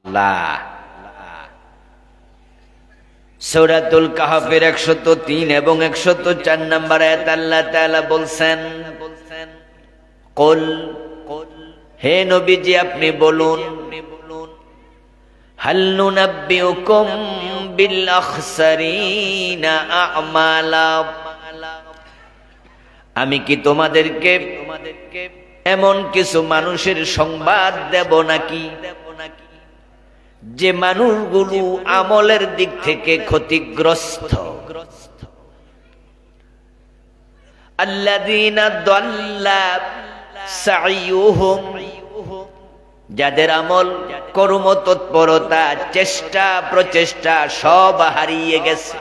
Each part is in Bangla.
আল্লাহ। সূরাতুল কাহফের 103 এবং 104 নম্বর আয়াত আল্লাহ তাআলা বলছেন, কুল, হে নবীজি আপনি বলুন, হাল নুনাব্বিউকুম বিল আখসারিনা আমালা, আমি কি তোমাদেরকে এমন কিছু মানুষের সংবাদ দেব নাকি যে মানুষগুলো আমলের দিক থেকে ক্ষতিগ্রস্ত। আল্লাযীনা দাল্লা সাইয়ুহুম, যাদের আমল, কর্ম, তৎপরতা, চেষ্টা, প্রচেষ্টা সব হারিয়ে গেছে।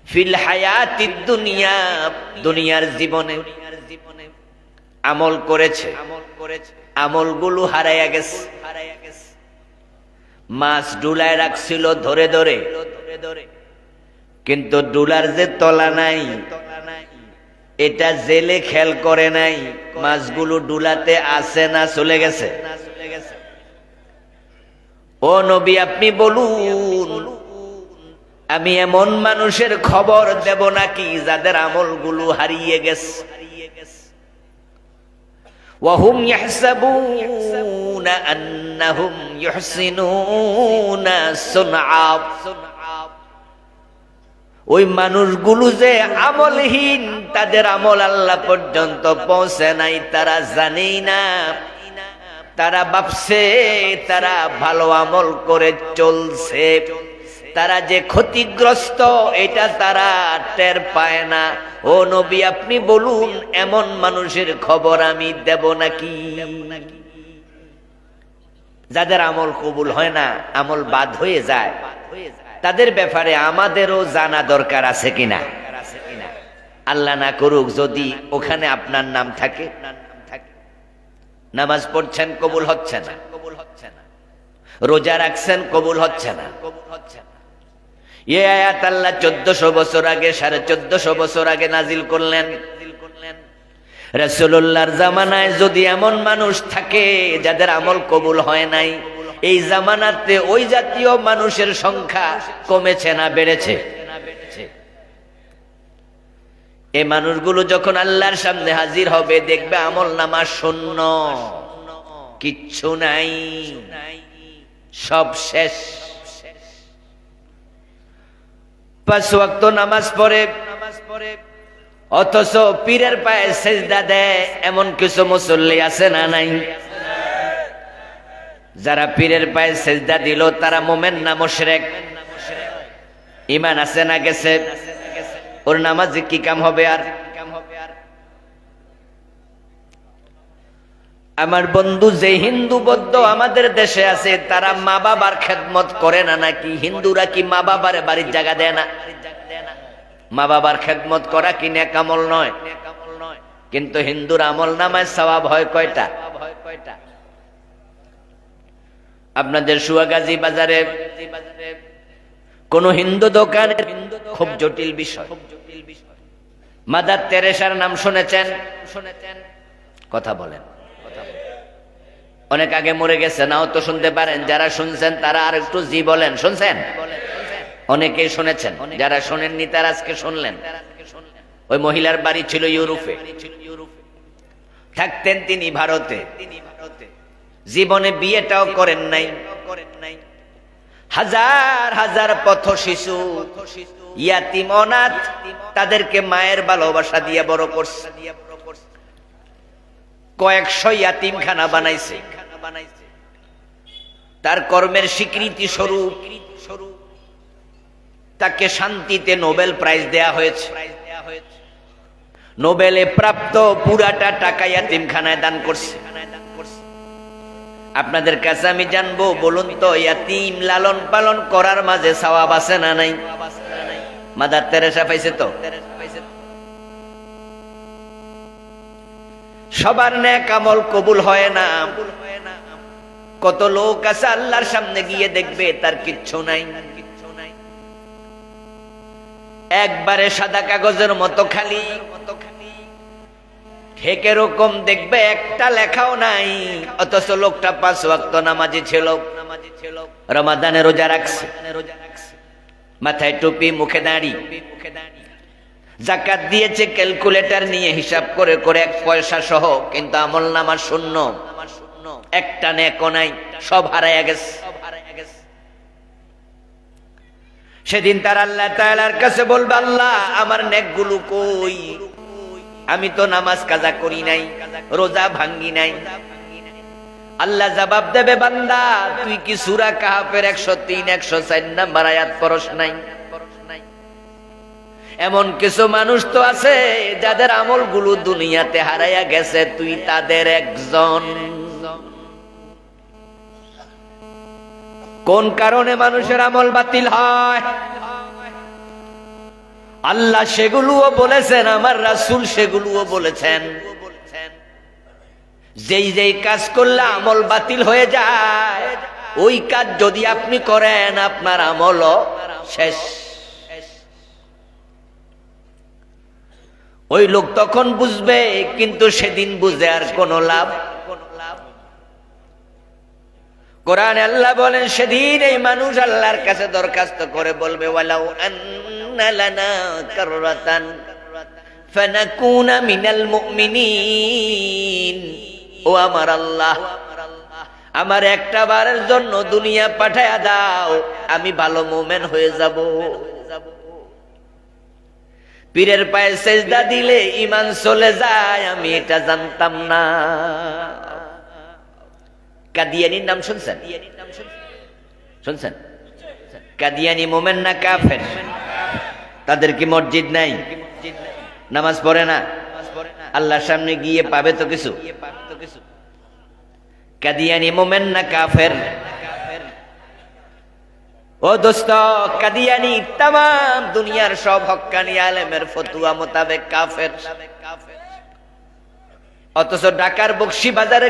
ফিল হায়াতিদ দুনিয়া, দুনিয়ার জীবনে আমল করেছে, আমলগুলো হারাইয়া গেছে। মাছ ডুলায় রাখছিল ধরে ধরে, কিন্তু ডুলার যে তলা নাই এটা জেলে খেয়াল করে নাই, মাছগুলো ডুলাতে আছে না চলে গেছে। ও নবী আপনি বলুন, আমি এমন মানুষের খবর দেব নাকি যাদের আমলগুলো হারিয়ে গেছে। ওয়াহুম ইয়াহসাবুনা আন্নাহুম ইউহসিনুনা সুনআ, ওই মানুষগুলো যে আমলহীন, তাদের আমল আল্লাহ পর্যন্ত পৌঁছে নাই, তারা জানেই না। তারা ভাবছে তারা ভালো আমল করে চলছে, তারা যে ক্ষতিগ্রস্ত এটা তারা টের পায় না। ও নবী আপনি বলুন, এমন মানুষের খবর আমি দেব নাকি যাদের আমল কবুল হয় না, আমল বাদ হয়ে যায়, তাদের ব্যাপারে আমাদেরও জানা দরকার আছে কিনা। আল্লাহ না করুক যদি ওখানে আপনার নাম থাকে, নামাজ পড়ছেন কবুল হচ্ছে না, রোজা রাখছেন কবুল হচ্ছে না। এই আয়াত আল্লাহ 1400 বছর আগে, 1450 বছর আগে নাজিল করলেন। রাসূলুল্লাহর জামানায় যদি এমন মানুষ থাকে যাদের আমল কবুল হয় নাই, এই জামানাতে ওই জাতীয় মানুষের সংখ্যা কমেছে না বেড়েছে? এই মানুষগুলো যখন আল্লাহর সামনে হাজির হবে, দেখবে আমল নামা শূন্য, কিচ্ছু নাই, সব শেষ। 5 ওয়াক্ত নামাজ পড়ে অথচ পীরের পায়ে সেজদা দেয় এমন কিছু মুসল্লি আছে না নাই? যারা পীরের পায়ে সেজদা দিল তারা মুমিন না মুশরিক? ঈমান আছে না গেছে? ওর নামাজে কি কাম হবে? আর আমার বন্ধু, যে হিন্দু বৌদ্ধ আমাদের দেশে আছে তারা মা বাবার খেদমত করে না নাকি? হিন্দুরা কি মা বাবার বাড়ির জায়গা দেয় না? মা বাবার খেদমত করা কি নেক আমল নয়? কিন্তু হিন্দুর আমল নামায় সওয়াব হয় কয়টা? আপনাদের সুয়াগাজী বাজারে কোন হিন্দু দোকানে খুব জটিল বিষয়, মাদার তেরেসার নাম শুনেছেন? কথা বলেন। অনেক আগে মরে গেছে, নাও তো শুনতে পারেন। যারা শুনছেন তারা আর একটু জি বলেন। শুনছেন? অনেকেই শুনেছেন, যারা শোনেননি তারা আজকে শুনলেন। ওই মহিলার বাড়ি ছিল ইউরোপে, থাকতেন তিনি ভারতে, জীবনে বিয়েটাও করেন নাই। হাজার হাজার পথ শিশু, ইয়াতিম, অনাথ, তাদেরকে মায়ের ভালোবাসা দিয়ে বড় করছে। কয়েকশো ইয়াতিমখানা বানাইছে। তার কর্মের স্বীকৃতি স্বরূপ তাকে শান্তিতে নোবেল প্রাইজ দেয়া হয়েছে। নোবেলে প্রাপ্ত পুরাটা টাকা ইয়াতিমখানায় দান করছে। আপনাদের কাছে আমি জানবো, বলুন তো, ইয়াতিম লালন পালন করার মাঝে সওয়াব আছে না নাই? মাদার তেরেসা পাইছে তো? সবার নেক আমল কবুল হয় না। কত লোক আছে আল্লাহর সামনে গিয়ে দেখবে তার কিচ্ছু নাই, একবারে সাদা কাগজের মতো খালি। ঠিক এরকম দেখবে একটা লেখাও নাই, অথচ লোকটা 5 ওয়াক্ত নামাজি ছিল, রমাদানে রোজা রাখছে, মাথায় টুপি, মুখে দাড়ি, যাকাত দিয়েছে ক্যালকুলেটর নিয়ে হিসাব করে করে 1 পয়সা সহ, কিন্তু আমলনামা শূন্য, একটা নেকও নাই, সব হারায়া গেছে। সেদিন তার আল্লাহ তাআলার কাছে বলবে, আল্লাহ আমার নেকগুলো কই? আমি তো নামাজ কাজা করি নাই, রোজা ভাঙ্গি নাই। আল্লাহ জবাব দেবে, বান্দা তুই কি সূরা কাহফের 103 104 নাম্বার আয়াত পড়স নাই? এমন কিছু মানুষ তো আছে যাদের আমলগুলো দুনিয়াতে হারায়া গেছে, তুই তাদের একজন। কোন কারণে মানুষের আমল বাতিল হয়? আল্লাহ সেগুলোও বলেছেন, আমার রাসূল সেগুলোও বলেছেন। যেই যেই কাজ করলে আমল বাতিল হয়ে যায়, ওই কাজ যদি আপনি করেন আপনার আমলও শেষ। ওই লোক তখন বুঝবে, কিন্তু সেদিন বুঝে আর কোনো লাভ। কোরআনে আল্লাহ বলেন, সেদিন এই মানুষ আল্লাহর কাছে দরখাস্ত করে বলবে, ওয়ালাউ আন্না লানা কাররাতান ফানাকুনা মিনাল মুমিনিন। ও আমার আল্লাহ, আমার একটা বারের জন্য দুনিয়া পাঠায়া দাও, আমি ভালো মুমিন হয়ে যাব। পীরের পায়ে সেজদা দিলে ঈমান চলে যায়, আমি এটা জানতাম না। কাদিয়ানির নাম শুনছেন? শুনছেন? কাদিয়ানি মুমিন না কাফের? তাদের কি মসজিদ নাই? নামাজ পড়ে না? আল্লাহর সামনে গিয়ে পাবে তো কিছু? কাদিয়ানি মুমিন না কাফের? ও দোস্ত, কাদিয়ানি তামাম দুনিয়ার সব হক্কানি আলেমের ফতোয়া মোতাবেক কাফের। অথচ ঢাকার বকশী বাজারে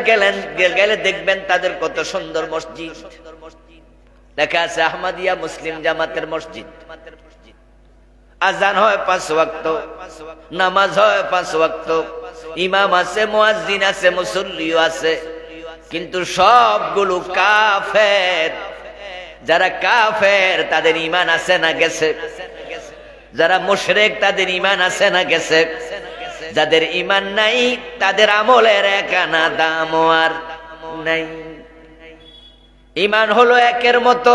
গেলে দেখবেন তাদের কত সুন্দর মসজিদ লেখা আছে, আহমদিয়া মুসলিম জামাতের মসজিদ। আজান হয় 5 ওয়াক্ত, নামাজ হয় 5 ওয়াক্ত, ইমাম আছে, মুয়াজ্জিন আছে, মুসল্লিও আছে, কিন্তু সবগুলো কাফের। যারা কাফের তাদের ঈমান আছে না গেছে? যারা মুশরিক তাদের ঈমান আছে না গেছে? যাদের ঈমান নাই তাদের আমলের এক আনা দামও আর নাই। ঈমান হলো একের মতো,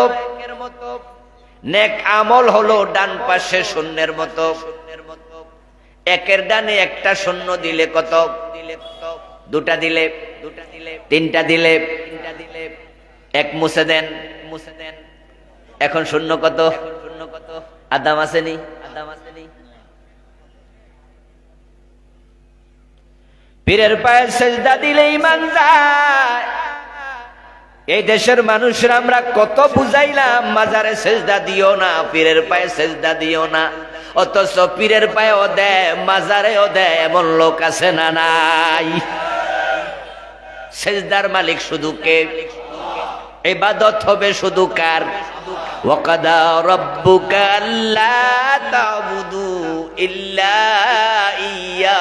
নেক আমল হলো ডান পাশে শূন্যের মতো। একের ডানে একটা শূন্য দিলে কত? 2টা দিলে, 3টা দিলে, 1 মুছে দেন। এখন শূন্য কত? আদাম আসেনি? পীরের পায়ে সেজদা দিলে ঈমান যায়। এই দেশের মানুষরা আমরা কত বুঝাইলাম, মাজারে সেজদা দিও না, পীরের পায়ে সেজদা দিও না, অথচ পীরের পায়েও দেয়, মাজারেও দেয়। এমন লোক আছে না নাই? সেজদার মালিক শুধু কে? ইবাদত হবে শুধু কার? ওয়াকাদা রাব্বুকা আল্লা তা'বুদু ইল্লা ইয়্যা।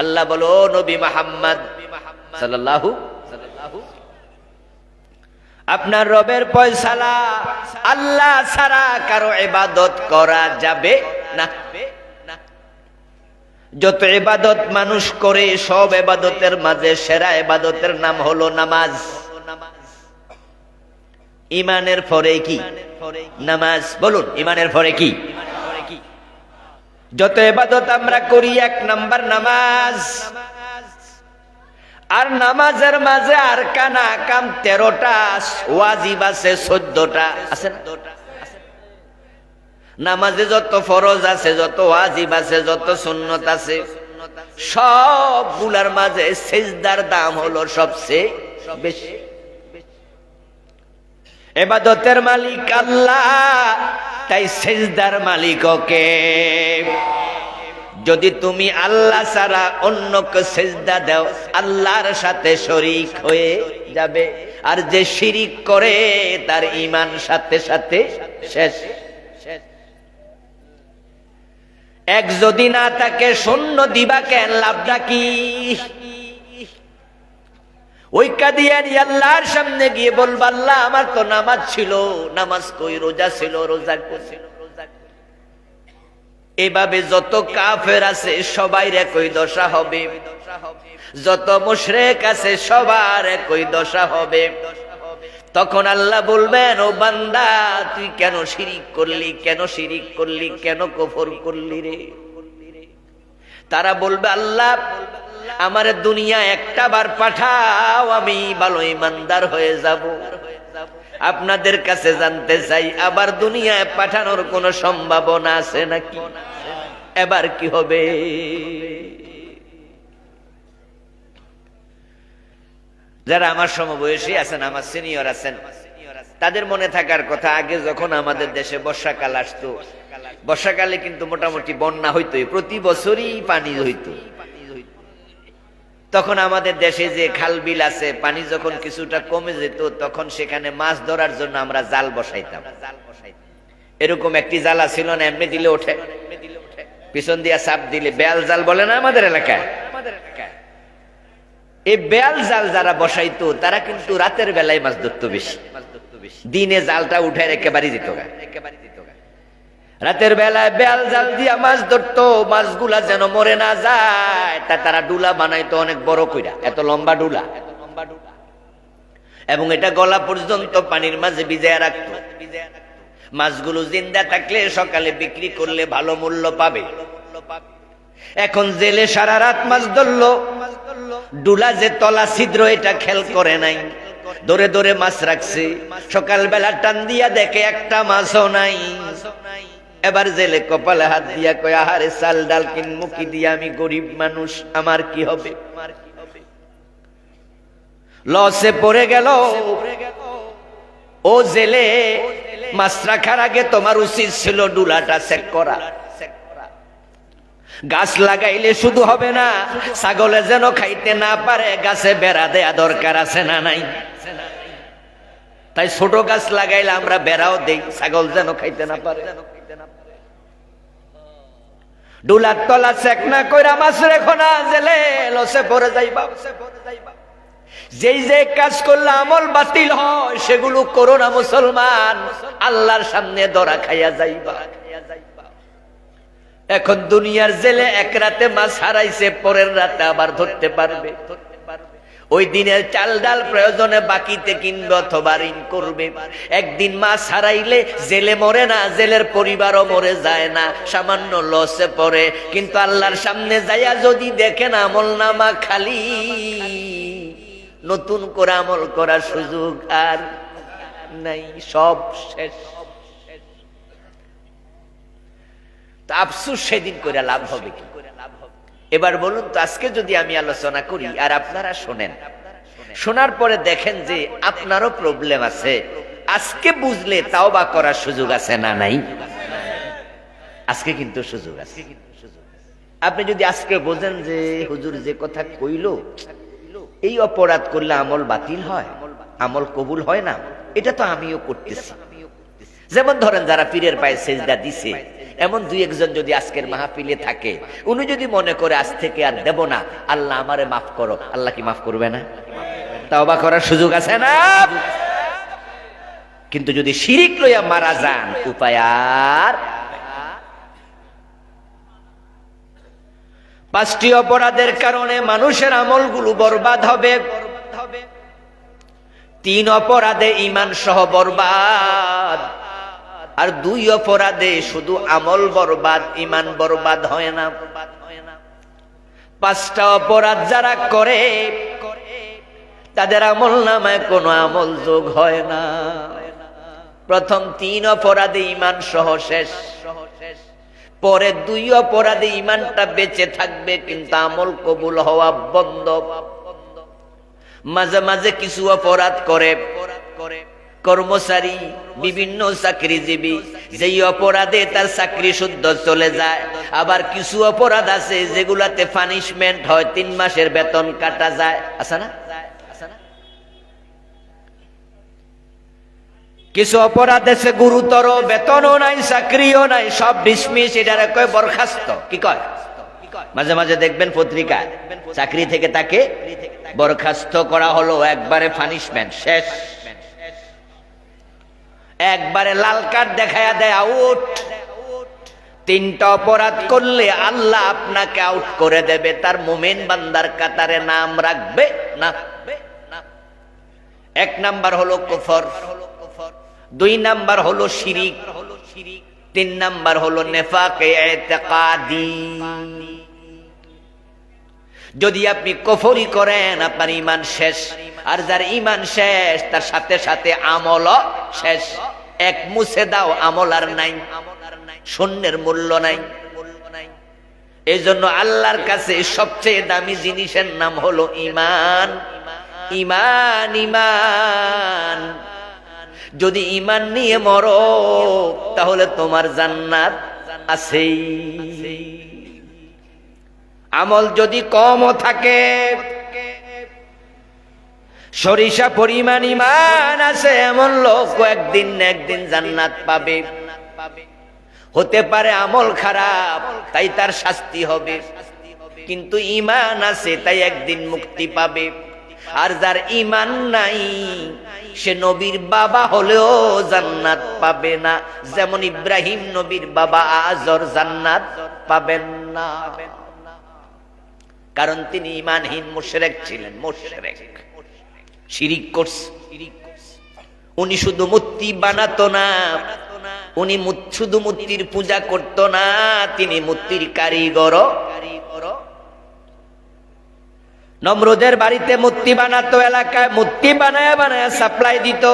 আল্লাহ বলো, নবী মুহাম্মদ সাল্লাল্লাহু, আপনার রবের ফয়সালা, আল্লাহ ছাড়া কারো ইবাদত করা যাবে না। যত ইবাদত মানুষ করে, সব ইবাদতের মাঝে সেরা ইবাদতের নাম হলো নামাজ। ঈমানের পরে কি? নামাজ। বলুন, ঈমানের পরে কি? যত ইবাদত আমরা করি, 1 নাম্বার নামাজ। আর নামাজের মাঝে আর কানা কাম 13টা, ওয়াজিব আছে 14টা, আছে না? নামাজে যত ফরজ আছে, যত ওয়াজিব আছে, যত সুন্নত আছে, সবগুলার মাঝে সিজদার দাম হলো সবচেয়ে বেশি। ইবাদতের মালিক আল্লাহ, তাই সিজদার মালিক কে? যদি তুমি আল্লাহ ছাড়া অন্যকে সিজদা দাও, আল্লাহর সাথে শরীক হয়ে যাবে। আর যে শিরিক করে তার ঈমান সাথে সাথে শেষ। এক যদি না থাকে শূন্য দিবা কেন, লাভটা কি? ওই কাদিয়ানী আল্লাহর সামনে গিয়ে বলবা, আল্লাহ আমার তো নামাজ ছিল, নামাজ কই, রোজা ছিল, রোজা কই। এভাবে যত কাফের আছে সবাই একই দশা হবে, যত মুশরিক আছে সবার একই দশা হবে। তখন আল্লাহ বলবেন, ও বান্দা তুই কেন শিরিক করলি, কেন শিরিক করলি, কেন কুফর করলি রে? তারা বলবে, আল্লাহ আমার দুনিয়া একটা বার পাঠাও, আমি ভালো ইমানদার হয়ে যাব। আপনাদের কাছে জানতে চাই, আবার দুনিয়ায় পাঠানোর কোনো সম্ভাবনা আছে নাকি? এবার কি হবে? যারা আমার সমবয়সী আছেন, আমার সিনিয়র আছেন, তাদের মনে থাকার কথা, আগে যখন আমাদের দেশে বর্ষাকাল আসতো, বর্ষাকালে কিন্তু মোটামুটি বন্যা হইতো, প্রতি বছরই পানি হইতো। তখন আমাদের দেশে যে খাল বিল আছে, পানি যখন কিছুটা কমে যেত, তখন সেখানে মাছ ধরার জন্য আমরা জাল বসাইতাম। এরকম একটি জালা ছিল না, এমনি দিলে ওঠে, পিছন দিয়া চাপ দিলে, বেয়াল জাল বলে না আমাদের এলাকায়। এই বেয়াল জাল যারা বসাইতো তারা কিন্তু রাতের বেলায় মাছ ধরতো বেশি, দিনে জালটা উঠায় একেবারে দিত। রাতের বেলায় বেয়াল জাল দিয়া মাছ ধরতো, মাছগুলা যেন মরে না যায়, তা তারা ডুলা বানাইতো অনেক বড় কইরা, এত লম্বা ডুলা, এবং এটা গলা পর্যন্ত পানির মাঝে ভিজায় রাখতো। মাছগুলো জিন্দা থাকলে সকালে বিক্রি করলে ভালো মূল্য পাবে। এখন জেলে সারা রাত মাছ ধরলো, ডুলা যে তলা ছিদ্র এটা খেয়াল করে নাই, ধরে ধরে মাছ রাখছে। সকালবেলা টান দিয়া দেখে একটা মাছও নাই। এবার জেলে কপালে হাত দিয়া কয়, আহারে চাল ডাল কিনবো কি দিয়া, আমি গরিব মানুষ, আমার কি হবে? লসে পড়ে গেল। ও জেলে, মাছ রাখার আগে তোমার উচিত ছিল ডুলাটা চেক করা। গাছ লাগাইলে শুধু হবে না, ছাগলে যেন খাইতে না পারে, গাছে বেড়া দেয়া দরকার আছে না নাই? তাই ছোট গাছ লাগাইলে আমরা বেড়াও দেই, ছাগল যেন খাইতে না পারে। ডুলার তলা চেক না কইরা মাছ রেখো না, জেলে লসে পড়ে যাইবা। যেই যে কাজ করলে আমল বাতিল হয়, সেগুলো করো না মুসলমান, আল্লাহর সামনে ধরা খাইয়া যাইবা। এখন দুনিয়ার জেলে এক রাতে মাছ হারাইছে, পরের রাতে আবার ধরতে পারবে। ওই দিনের চাল ডাল প্রয়োজনে বাকিতে কিনবে অথবা ঋণ করবে। একদিন মাছ হারাইলে জেলে মরে না, জেলের পরিবারও মরে যায় না, সামান্য লসে পড়ে। কিন্তু আল্লাহর সামনে যাইয়া যদি দেখেন আমল নামা খালি, নতুন করে আমল করার সুযোগ আর নাই, সব শেষ। আফসোস সেদিন করে লাভ হবে কি? এবার বলুন তো, আজকে যদি আমি আলোচনা করি আর আপনারা শোনেন, শোনার পরে দেখেন যে আপনারও প্রবলেম আছে, আজকে বুঝলে তাওবা করার সুযোগ আছে না নাই? আজকে কিন্তু সুযোগ আছে। আপনি যদি আজকে বোঝেন যে হুজুর যে কথা কইলো, এই অপরাধ করলে আমল বাতিল হয়, আমল কবুল হয় না, এটা তো আমিও করতেছি। যেমন ধরেন যারা পীরের পায়ে সেজদা দিছে, এমন দুই একজন যদি আজকের মাহফিলে থাকে, উনি যদি মনে করে আজ থেকে আর দেব না, আল্লাহ আমারে মাফ করো, আল্লাহ কি মাফ করবে না? তাওবা করার সুযোগ আছে না? কিন্তু যদি শিরিক লইয়া মারা যান, উপায় আর। 5টি অপরাধের কারণে মানুষের আমলগুলো বরবাদ হবে। 3 অপরাধে ঈমান সহ বরবাদ, আর 2 অপরাধে শুধু আমল বরবাদ, ঈমান বরবাদ হয় না। 5টা অপরাধ যারা করে তাদের আমল নামায় কোনো আমল যোগ হয় না। প্রথম 3 অপরাধে ঈমান সহ শেষ, পরে 2 অপরাধে ঈমানটা বেঁচে থাকবে কিন্তু আমল কবুল হওয়া বন্ধ। মাঝে মাঝে কিছু অপরাধ করে কর্মচারী, বিভিন্ন চাকরিজীবী, যেই অপরাধে তার চাকরি শুদ্ধ চলে যায়। আবার কিছু অপরাধ আছে যেগুলাতে পানিশমেন্ট হয়, 3 মাসের বেতন কাটা যায়, আছে না? কিছু অপরাধ আছে গুরুতর, বেতনও নাই, চাকরিও নাই, সব ডিসমিস, এটারে কয় বরখাস্ত। কি কয়? মাঝে মাঝে দেখবেন পত্রিকায় চাকরি থেকে তাকে বরখাস্ত করা হলো, একবারে পানিশমেন্ট শেষ, একবারে লাল কার্ড দেখায়া দেয়, আউট। তিনটা অপরাধ করলে আল্লাহ আপনাকে আউট করে দেবে, তার মুমিন বান্দার কাতারে নাম রাখবে না। এক নাম্বার হলো কুফর, দুই নাম্বার হলো শিরিক, তিন নাম্বার হলো নেফাকে ইতিকাদি। যদি আপনি কুফরি করেন আপনার ঈমান শেষ, আর যার ঈমান শেষ তার সাথে সাথে আমলও শেষ। এক মুছে দাও আমল আর নাই, শূন্যের মূল্য নাই। এই জন্য আল্লাহর কাছে সবচেয়ে দামি জিনিসের নাম হলো ঈমান। ঈমান, ঈমান। যদি ঈমান নিয়ে মরো তাহলে তোমার জান্নাত আছেই। আমল যদি কমও থাকে, সরিষা পরিমাণ ঈমান আছে এমন লোক একদিন না একদিন জান্নাত পাবে। হতে পারে আমল খারাপ তাই তার শাস্তি হবে, কিন্তু ঈমান আছে তাই একদিন মুক্তি পাবে। আর যার ঈমান নাই সে নবীর বাবা হলেও জান্নাত পাবে না। যেমন ইব্রাহিম নবীর বাবা আজর জান্নাত পাবেন না, কারণ তিনি ঈমানহীন মুশরিক ছিলেন। মুশরিক, শিরিক করছে। উনি শুধু মূর্তি বানাতো না, উনি শুধু মূর্তির পূজা করতো না, তিনি মূর্তির কারিগর। নমরুদের বাড়িতে মূর্তি বানাতো, এলাকায় মূর্তি বানায় বানায় সাপ্লাই দিত।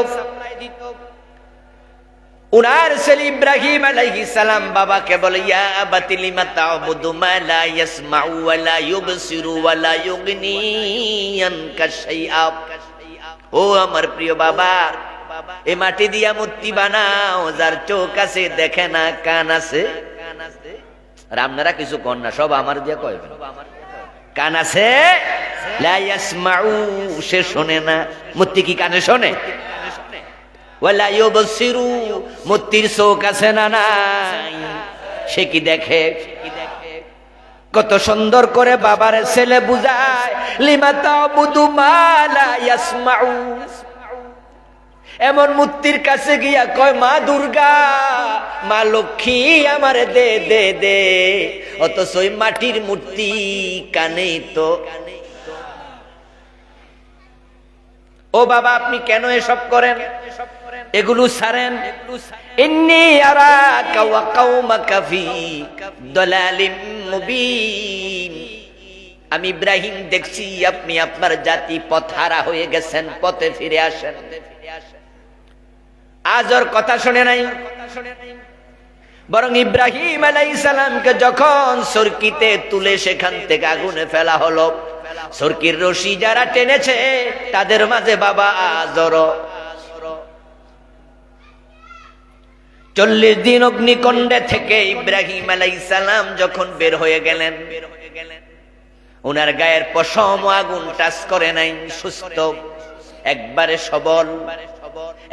উনার ছেলে ইব্রাহিম আলাইহিস সালাম বাবাকে বলে, ইয়া আবাতি লিমা তা'বুদু মা লা ইয়াসমাউ ওয়া লা ইউবসিরু ওয়া লা ইউগনি আনকা শাইআ। ও আমার প্রিয় বাবা, এই মাটি দিয়া মূর্তি বানাও যার চোখ আছে দেখে না, কান আছে। আর আপনারা কিছু কন না, সব আমার দিয়া কইবেন। কান আছে, লা ইয়াসমাউ, সে শোনে না। মূর্তি কি কানে শোনে? ওয়ালা ইউবসিরু, মূর্তির চোখ আছে না নাই, সে কি দেখে? কত সুন্দর করে বাবার ছেলে বুঝায়, লিমা তা'বুদু মা লা ইয়াসমাউ। এমন মূর্তির কাছে গিয়া কয়, মা দুর্গা, মা লক্ষ্মী আমারে দে দে দে, অথচ ওই মাটির মূর্তি কানে তো। ও বাবা, আপনি কেন এসব করেন? এগুলো ছাড়েন। ইন্নী আরাকা ওয়া কওমাকা ফি দালালিম মুবিন। আমি ইব্রাহিম দেখছি আপনি আপনার জাতি পথহারা হয়ে গেছেন, পথে ফিরে আসেন। আজর কথা শুনে নাই, বরং ইব্রাহিম আলাইহিস সালামকে যখন সরকিতে তুলে সেখান থেকে আগুনে ফেলা হলো, সরকির রশি যারা টেনেছে তাদের মাঝে বাবা আজর। 40 দিন অগ্নিকুণ্ডে থেকে ইব্রাহিম আলাইহিস সালাম যখন বের হয়ে গেলেন, ওনার গায়ের পশম আগুন টাচ করে নাই, সুস্থ, একবারে সবল।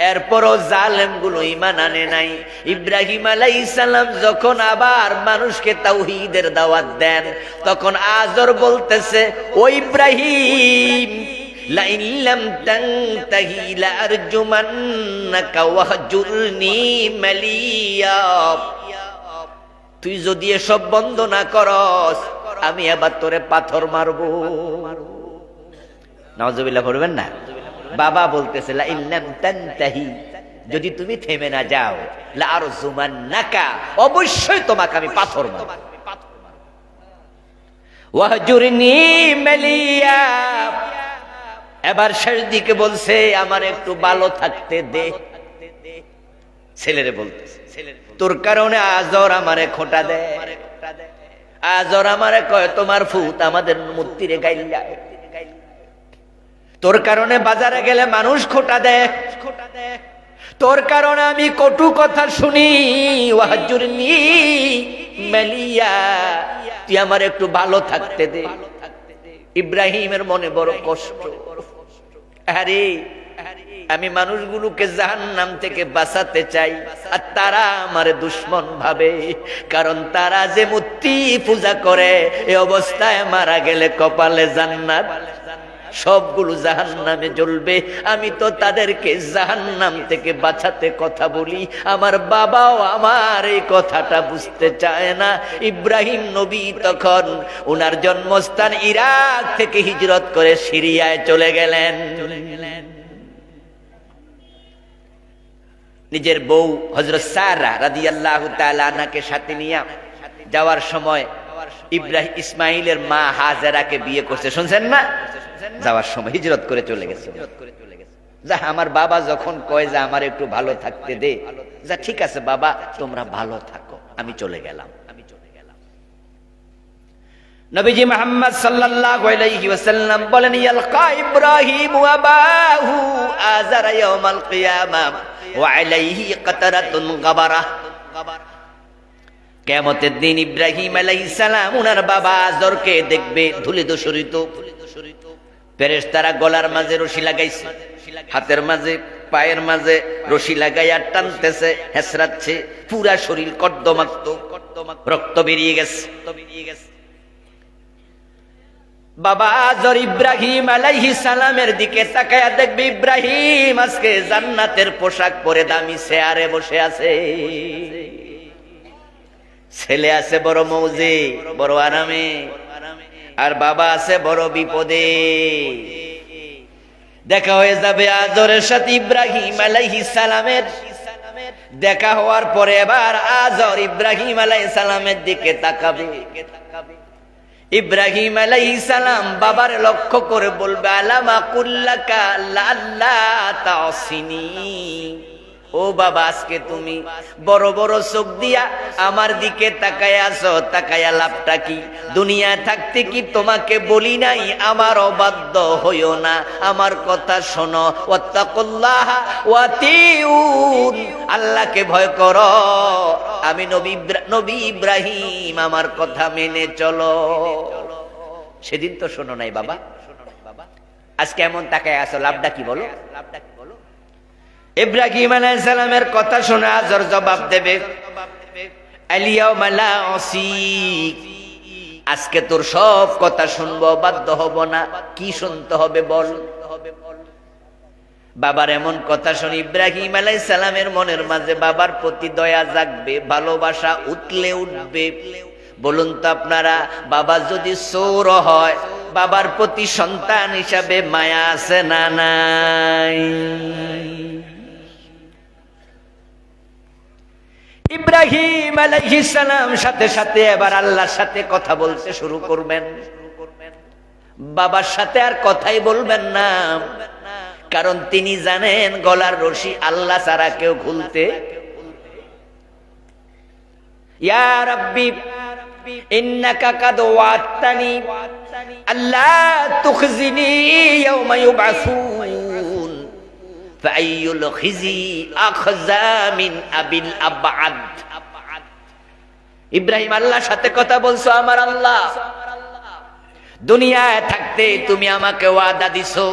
এরপরও জালেম গুলো ঈমান আনে নাই। ইব্রাহিম আলাইহিস সালাম যখন আবার মানুষকে তাওহীদের দাওয়াত দেন, তখন আজর বলতেছে, ও ইব্রাহিম, লা ইন লাম তানতাহি লা আরজুমান্নাকা ওয়াহজুরনি মালিয়া। তুই যদি এসব বন্ধ না করস আমি আবার তোরে পাথর মারবো। নাউজুবিল্লাহ করবেন না? বাবা বলতেছে, লা ইন লাম তানতাহি, যদি তুমি থেমে না যাও, লা আরজুমান্নাকা, অবশ্যই তোমাকে আমি পাথর মারব। ওয়াহজুরনি মালিয়া, এবার শেষ দিকে বলছে, আমার একটু ভালো থাকতে দে। ছেলেরে বলতেছে, তোর কারণে আজর আমারে খোঁটা দেয়। আজর আমারে কয়, তোমার ফুত আমাদের মূর্তিরে গাইলা, তোর কারণে বাজারে গেলে মানুষ খোঁটা দেয়, তোর কারণে আমি কটু কথা শুনি। ওয়াহজুরনি মালিয়া, তুই আমার একটু ভালো থাকতে দে। ইব্রাহিমের মনে বড় কষ্ট। আরে আমি মানুষগুলোকে জাহান্নাম থেকে বাঁচাতে চাই, আর তারা আমারে দুশমন ভাবে, কারণ তারা যে মূর্তি পূজা করে এই অবস্থায় মারা গেলে কপালে জান্নাত, সবগুলো জাহান্নামে জ্বলবে। আমি তো তাদেরকে জাহান্নাম থেকে বাঁচাতে কথা বলি, আমার বাবাও আমার এই কথাটা বুঝতে চায় না। ইব্রাহিম নবী তখন ওনার জন্মস্থান ইরাক থেকে হিজরত করে সিরিয়ায় চলে গেলেন। নিজের বউ হযরত সারা রাদিয়াল্লাহু তাআলা আনহাকে সাথে নিয়ে যাওয়ার সময় ইব্রাহিম ইসমাইলের মা হাজেরাকে বিয়ে করছে, শুনছেন না? যাওয়ার সময় হিজরত করে চলে গেছে। যা, আমার বাবা যখন কয় যে আমার একটু ভালো থাকতে দে, যা ঠিক আছে বাবা তোমরা ভালো থাকো, আমি চলে গেলাম। নবীজি মুহাম্মদ সাল্লাল্লাহু আলাইহি ওয়াসাল্লাম বলেন, ইয়ালকা ইব্রাহিম ওয়া আবাহু আযারা ইয়াউমাল কিয়ামাহ ওয়া আলাইহি কাতারাতুন গাবারা। কিয়ামতের দিন ইব্রাহিম আলাইহিস সালাম ওনার বাবা আজরকে দেখবে ধূলিধূসরিত। ফেরেশতারা গলার মাঝে রশি লাগাইছে, হাতের মাঝে পায়ের মাঝে রশি লাগাইয়া টানতেছে, হেসরাচ্ছে, পুরা শরীর কর্দমাক্ত, রক্ত বেরিয়ে গেছে। বাবা আজর ইব্রাহিম আলাইহিস সালামের দিকে তাকায়া দেখবে ইব্রাহিম আজকে জান্নাতের পোশাক পরে দামি চেয়ারে বসে আছে। ছেলে আছে বড় মৌজে, বড় আরামে, আর বাবা আছে বড় বিপদে। দেখা হয়ে যাবে আজরের সাথে ইব্রাহিম আলাইহিস সালামের। দেখা হওয়ার পরে এবার আজর ইব্রাহিম আলাইহিস সালামের দিকে তাকাবে। ইব্রাহিম আলাইহিস সালাম বাবার লক্ষ্য করে বলবে, আলামা কুল্লাকা লাল্লা তাসিনি। ও বাবা, আজকে তুমি বড় বড় চোখ দিয়া আমার দিকে তাকায়া আছো, তাকায়া লাভটা কি? দুনিয়া থাকতে কি তোমাকে বলি নাই আমার অবাধ্য হইও না, আমার কথা শোনো, ওয়াত্তাকুল্লাহ ওয়াতিউন, আল্লাহকে ভয় করো, আমি নবী ইব্রাহিম আমার কথা মেনে চলো। সেদিন তো শোনো নাই বাবা, আজকে এমন তাকায়া আছো, লাভটা কি বলো? ইব্রাহিম আলাইহিস সালামের কথা শুনে আজর জবাব দেবে, আলিয়াউমা লা আসিক, আজকে তোর সব কথা শুনবো, বাধ্য হব না। কি শুনতে হবে বল? বাবার এমন কথা শুনে ইব্রাহিম আলাইহিস সালামের মনের মাঝে বাবার প্রতি দয়া জাগবে, ভালোবাসা উতলে উঠবে। বলুন তো আপনারা, বাবা যদি চোর হয়, বাবার প্রতি সন্তান হিসাবে মায়া আছে না নাই? ইব্রাহিম আলাইহিস সালাম সাথে সাথে এবার আল্লাহর সাথে কথা বলতে শুরু করবেন। বাবার সাথে আর কথাই বলবেন না, কারণ তিনি জানেন গলার রশি আল্লাহ ছাড়া কেউ খুলতে। ইয়া রাব্বি ইন্নাকা কাদ ওয়া'তানি আল্লা তুখজিনি ইয়াওমা ইউবআসুন ফাআইয়ুল খিজি আখযা মিন আবিল আবআদ। ইব্রাহিম আল্লাহর সাথে কথা বলছো, আমার আল্লাহ দুনিয়ায় থাকতে তুমি আমাকে ওয়াদা দিছো,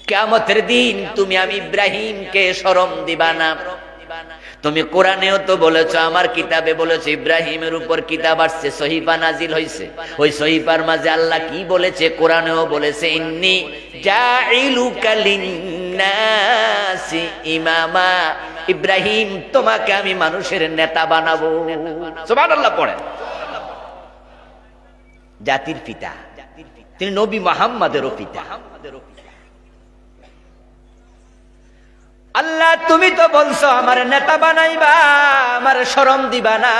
কিয়ামতের দিন তুমি আমি ইব্রাহিমকে শরম দিবা না। তুমি কোরআনেও তো বলেছো, আমার কিতাবে বলেছো, ইব্রাহিমের উপর কিতাব আসছে, সহিফা নাজিল হইছে। ওই সহিফার মাঝে আল্লাহ কি বলেছে? কোরআনেও বলেছে, ইন্নী জাইলুকা লিন্নাসি ইমামা, ইব্রাহিম তোমাকে আমি মানুষের নেতা বানাবো। সুবহানাল্লাহ পড়েন। জাতির পিতা তিনি, নবী মুহাম্মদেরও পিতা। আল্লাহ তুমি তো বলছো আমার নেতা বানাইবা, আমার শরম দিবা না।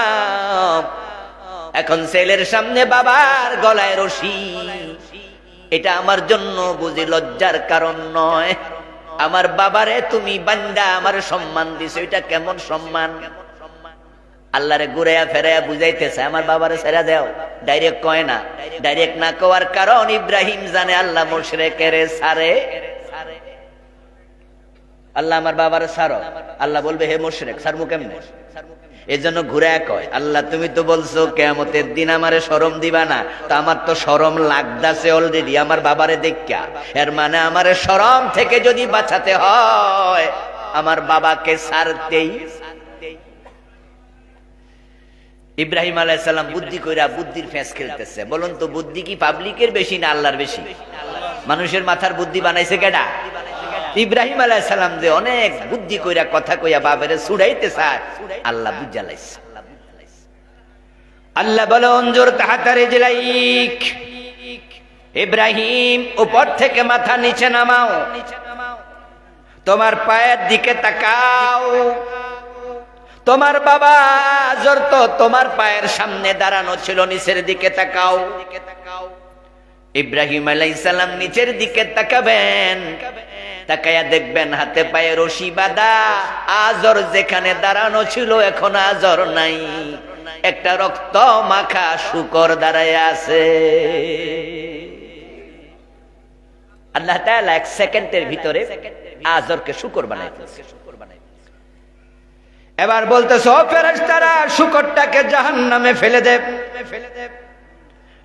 এখন ছেলের সামনে বাবার গলায় রশি, এটা আমার জন্য বুঝি লজ্জার কারণ নয়। আমার বাবারে তুমি বান্দা আমার সম্মান দিছো, এটা কেমন সম্মান? আল্লাহরে ঘুরাইয়া ফেরাইয়া বুঝাইতেছে, আমার বাবারে ছেড়ে দাও। ডাইরেক্ট কয় না, ডাইরেক্ট না কওয়ার কারণ ইব্রাহিম জানে আল্লাহ মুশরিকেরে ছাড়ে। আল্লাহ আমার বাবারে ছাড়ো, আল্লাহ বলবে হে মুশরিক, ছাড়মু কেমনে? এজন্য ঘুরে কয়, আল্লাহ তুমি তো বলছো কিয়ামতের দিন আমারে শরম দিবা না, তো আমার তো শরম লাগতাছে অলরেডি আমার বাবারে দেখা। এর মানে আমারে শরম থেকে যদি বাঁচাতে হয় আমার বাবাকে ছাড়তেই। ইব্রাহিম আলাইহিস সালাম বুদ্ধি কইরা বুদ্ধির ফেস খেলতেছে। বলুন তো বুদ্ধি কি পাবলিকের বেশি না আল্লাহর বেশি? মানুষের মাথার বুদ্ধি বানাইছে কেডা? ইব্রাহিম আলাইহিস সালাম যে অনেক বুদ্ধি কইরা কথা কইয়া বাবারে ছুড়াইতে চায়, আল্লাহ বুঝালাইছে। আল্লাহ বলে অনজুর তাহাতা রিজলাইক, ইব্রাহিম উপর থেকে মাথা নিচে নামাও, তোমার পায়ের দিকে তাকাও। তোমার বাবা আজর তো তোমার পায়ের সামনে দাঁড়ানো ছিল, নিচের দিকে তাকাও। ইব্রাহিম আলাইহিস সালাম নিচের দিকে তাকাবেন, তাকায়া দেখবেন হাতে পায়ে রশি বাঁধা। আজর যেখানে দাঁড়ানো ছিল এখন আজর নাই, একটা রক্ত মাখা শূকর দাঁড়ায় আছে। আল্লাহ তাআলা এক সেকেন্ডের ভিতরে আজরকে শূকর বানাই ফেলছে। এবার বলতেছে, ও ফেরেশতারা শূকরটাকে জাহান্নামে ফেলে দে।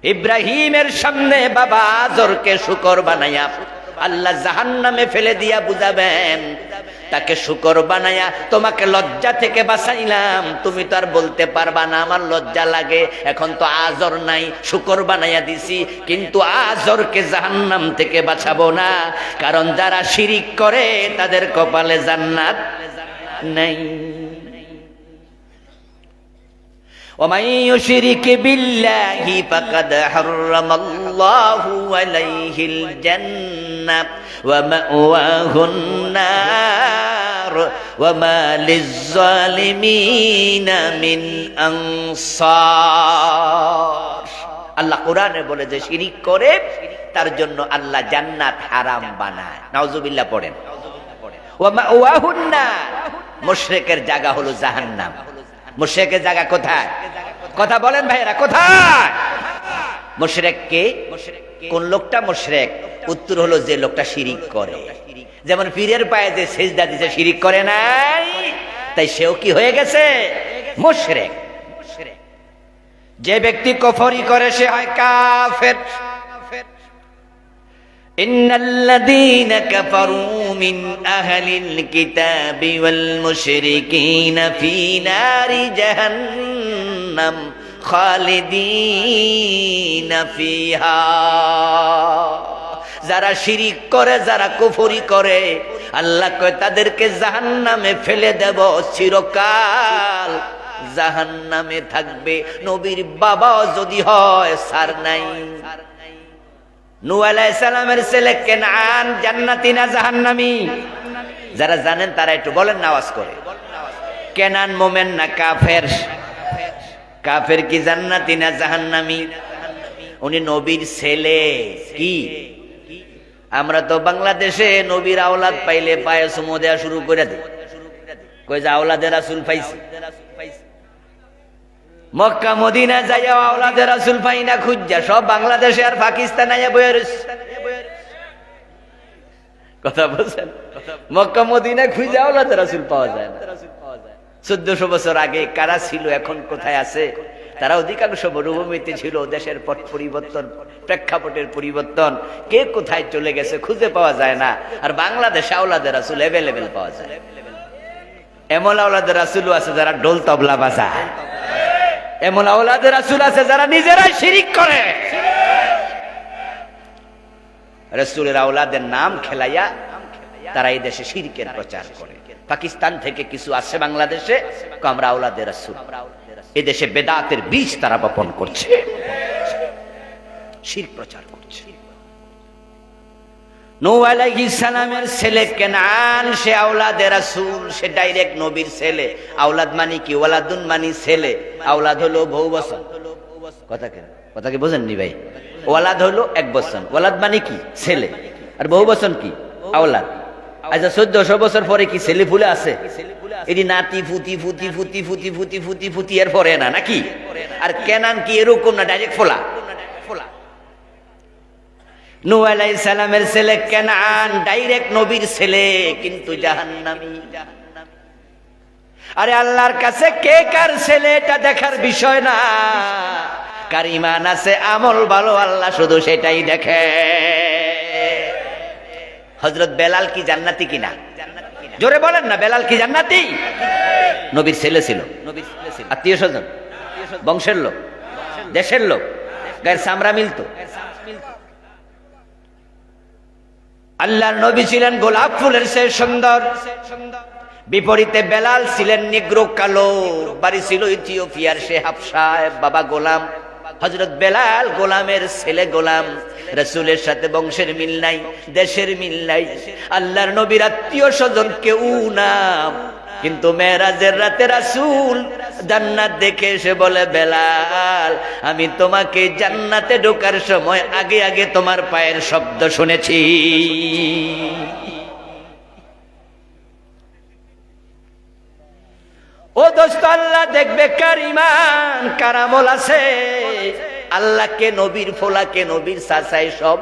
ইব্রাহিমের সামনে বাবা আজরকে শূকর বানাইয়া আল্লাহ জাহান্নামে ফেলে দিয়া বুঝাবেন, তাকে শূকর বানাইয়া তোমাকে লজ্জা থেকে বাঁচাইলাম, তুমি তো আর বলতে পারবা না আমার লজ্জা লাগে, এখন তো আজর নাই, শূকর বানাইয়া দিছি, কিন্তু আজরকে জাহান্নাম থেকে বাঁচাবো না, কারণ যারা শিরিক করে তাদের কপালে জান্নাত নাই। ومن يشرك بالله فقد حرم الله عليه الجنة ومأواه النار وما للظالمين من أنصار। আল্লাহ কোরআনে বলে যে শিরিক করে তার জন্য আল্লাহ জান্নাত হারাম বানায়। নাউজুবিল্লাহ পড়েন। ওয়া মাওয়াহুন নার, মুশরিকের জায়গা হলো জাহান্নাম। মুশরিকের জায়গা কোথায়? কথা বলেন ভাইরা, কোথায়? মুশরিক কে? কোন লোকটা মুশরিক? উত্তর হলো যে লোকটা শিরিক করে। যেমন পীরের পায়ে যে সেজদা দিতে শিরিক করে নাই, তাই সেও কি হয়ে গেছে? মুশরিক। যে ব্যক্তি কুফরি করে সে হয় কাফের। ইন্নাল্লাযীনা কাফারু মিন আহলিল কিতাবি ওয়াল মুশরিকিনা ফী নারি জাহান্নাম খালিদিনা ফিহা। যারা শিরিক করে, যারা কুফরি করে, আল্লাহ কয় তাদেরকে জাহান্নামে ফেলে দেব, চিরকাল জাহান্নামে থাকবে। নবীর বাবা যদি হয় সার নাই। নূহ আলাইহিস সালামের ছেলে কেনান জান্নাতি না জাহান্নামী? যারা জানেন তারা একটু বলেন না আওয়াজ করে। কেনান মোমেন না কাফের? কাফের কি জান্নাতি না জাহান্নামী? উনি নবীর ছেলে। কি আমরা তো বাংলাদেশে নবীর আওলাদ পাইলে পায়ে চুমো দেওয়া শুরু করে দিই, কই যে আওলাদে রাসূল পাইছি। মক্কা মদিনা যাইয়া আওলাদে রাসূল পাই না, খুঁজা সব বাংলাদেশে আর পাকিস্তানে আইয়া বইয়া রইছে। কথা বলছেন? মক্কা মদিনা খুঁজে আওলাদে রাসূল পাওয়া যায় না। 1400 বছর আগে কারা ছিল, এখন কোথায় আছে? তারা অধিকাংশ মরুভূমিতে ছিল। দেশের পট পরিবর্তন, প্রেক্ষাপটের পরিবর্তন, কে কোথায় চলে গেছে খুঁজে পাওয়া যায় না। আর বাংলাদেশে আওলাদে রাসূল অ্যাভেলেবেল পাওয়া যায়। এমন আওলাদে রাসূলও আছে যারা ঢোল তবলা বাজায়, এমন আওলাদে রাসূল আছে যারা নিজেরাই শিরিক করে। রাসূলের আওলাদের নাম খেলাইয়া তারা এই দেশে শিরকের প্রচার করে। পাকিস্তান থেকে কিছু আসে বাংলাদেশে, আমরা আওলাদে রাসূল। এই দেশে বেদাতের বীজ তারা বপন করছে, শিরক প্রচার করছে। নূহ আলাইহিস সালামের ছেলে কেনান, সে আওলাদে রাসূল, সে ডাইরেক্ট নবীর ছেলে। আওলাদ মানে কি? ওয়ালাদুন মানে ছেলে, আওলাদ হলো বহু বচন। কথা কি বোঝেননি ভাই? ওয়ালাদ হলো এক বচন, ওয়ালাদ মানে কি? ছেলে। আর বহু বচন কি? আওলাদ। আচ্ছা 1400 বছর পরে কি ছেলে ফুলে আছে? এটি নাতি ফুতি ফুতি ফুতি ফুতি ফুতি ফুতি ফুতি এর পরে না নাকি? আর কেনান কি এরকম না, ডাইরেক্ট ফোলা? নূহ আলাইহিস সালামের ছেলে কেনান ডাইরেক্ট নবীর ছেলে, কিন্তু জাহান্নামী। আরে আল্লাহর কাছে কে কার ছেলে এটা দেখার বিষয় না, কার ঈমান আছে আমল ভালো আল্লাহ শুধু সেটাই দেখে। হযরত বেলাল কি জান্নাতি কিনা? জোরে বলেন না, বেলাল কি জান্নাতি? নবীর ছেলে ছিল, আত্মীয় স্বজন, বংশের লোক, দেশের লোক, গায়ের চামড়া মিলতো। আল্লাহর নবী ছিলেন গোলাপ ফুলের চেয়ে সুন্দর, বিপরীতে বেলাল ছিলেন নিগ্রো কালো, বাড়ি ছিল ইথিওপিয়ার, সে হাবশায় বাবা গোলাম। হযরত বেলাল গোলামের ছেলে, গোলাম, রাসূলের সাথে বংশের মিল নাই, দেশের মিল নাই, আল্লাহর নবীর আত্মীয় স্বজন কেউ না। কিন্তু মেরাজের রাতে রাসূল জান্নাত দেখে এসে বলে, বেলাল আমি তোমাকে জান্নাতে ঢোকার সময় আগে আগে তোমার পায়ের শব্দ শুনেছি। ও দোস্ত, আল্লাহ দেখবে কার ঈমান কার আমল আছে। আল্লাহকে, নবীর ফোলাকে, নবীর চাচাই সব।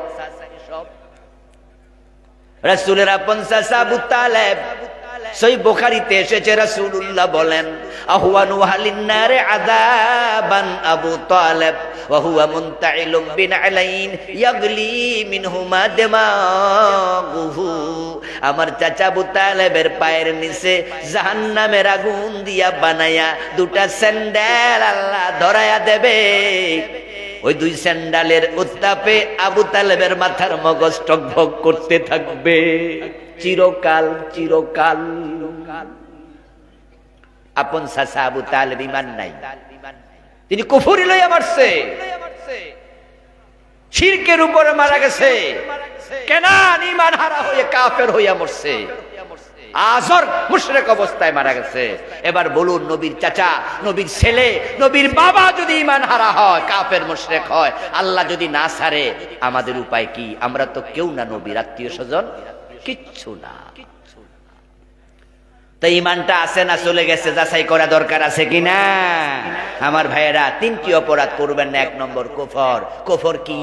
রাসূলের আপন চাচা আবু তালেব, সহিহ বুখারীতে এসেছে, রাসূলুল্লাহ বলেন, আহওয়ানু আহলিন নারে আযাবান আবু তালেব ওয়া হুয়া মুনতাইলুম বিনালাইন ইয়াগলি মিনহুমা দিমাগুহু। আমার চাচা আবু তালেবের পায়ের নিচে জাহান্নামের আগুন দিয়া বানায়া দুটা স্যান্ডেল আল্লাহ ধরায়া দেবে। ওই দুই স্যান্ডেলের উত্তাপে আবু তালেবের মাথার মগজ টকবক করতে থাকবে চিরকাল চিরকাল। আপন চাচা আবু তালেব ঈমান নাই, তিনি কুফরি লইয়া মারছে, শিরকের উপরে মারা গেছে, কেনান ঈমান হারা হয়ে কাফের হইয়া মরছে, আজর মুশরিক অবস্থায় মারা গেছে। এবার বলুন, নবীর চাচা, নবীর ছেলে, নবীর বাবা যদি ঈমান হারা হয়, কাফের মুশরিক হয়, আল্লাহ যদি না ছাড়ে, আমাদের উপায় কি? আমরা তো কেউ না নবীর আত্মীয় স্বজন, কিচ্ছু না। তো ঈমানটা আছে না চলে গেছে, যাচাই করা দরকার আছে কিনা? আমার ভাইয়েরা, তিনটি অপরাধ করবেন না। এক নম্বর কুফর। কুফর কি?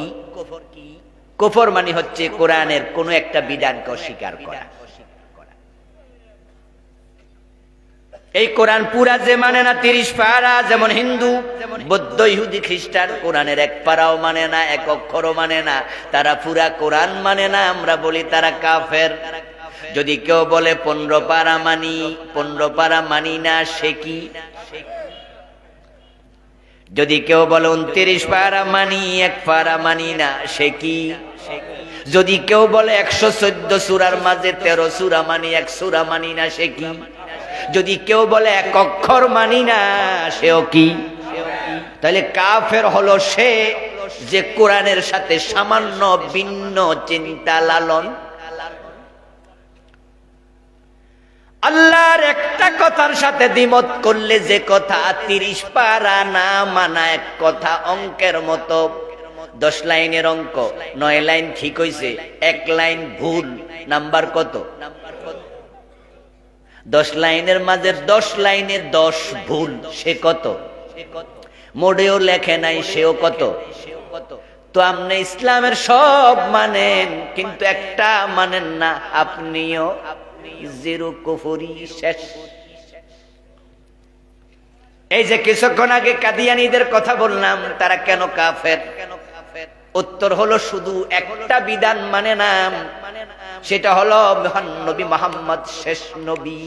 কুফর মানে হচ্ছে কোরআনের কোন একটা বিধানকে অস্বীকার করা। এই কোরআন পুরা যে মানে না, 30 পারা, যেমন হিন্দু, বৌদ্ধ, ইহুদি, খ্রিস্টান কোরআনের এক পারাও মানে না, এক অক্ষরও মানে না, তারা পুরা কোরআন মানে না, আমরা বলি তারা কাফের। যদি কেউ বলে 15 পারা মানি, 15 পারা মানি না, সে কি? যদি কেউ বলে 29 পারা মানি, 1 পারা মানি না, সে কি? যদি কেউ বলে 114 সূরার মাঝে 13 সূরা মানি, 1 সূরা মানি না, সে কি? যদি কেউ বলে 1 অক্ষর মানি না, সেও কি? তাহলে কাফের হলো সে যে কোরআনের সাথে সামান্য ভিন্ন চিন্তা লালন। আল্লাহর একটা কথার সাথে দ্বিমত করলে, যে কথা 30 পারা না মানা এক কথা, অঙ্কের মতো 10 লাইনের অঙ্ক, 9 লাইন ঠিক হইছে, 1 লাইন ভুল, নাম্বার কত? 10 লাইনের মাঝে 10 লাইনে 10 ভুল, সে কত? মোড়েও লেখে নাই, সেও কত? তো আপনি ইসলামের সব মানেন, কিন্তু একটা মানেন না, আপনিও জিরো, কুফরি শেষ। এই যে কিছুক্ষণ আগে কাদিয়ানীদের কথা বললাম, তারা কেন কাফের? উত্তর হলো শুধু একটা বিধান মানে না, সেটা হলো নবী মুহাম্মদ শেষ নবী।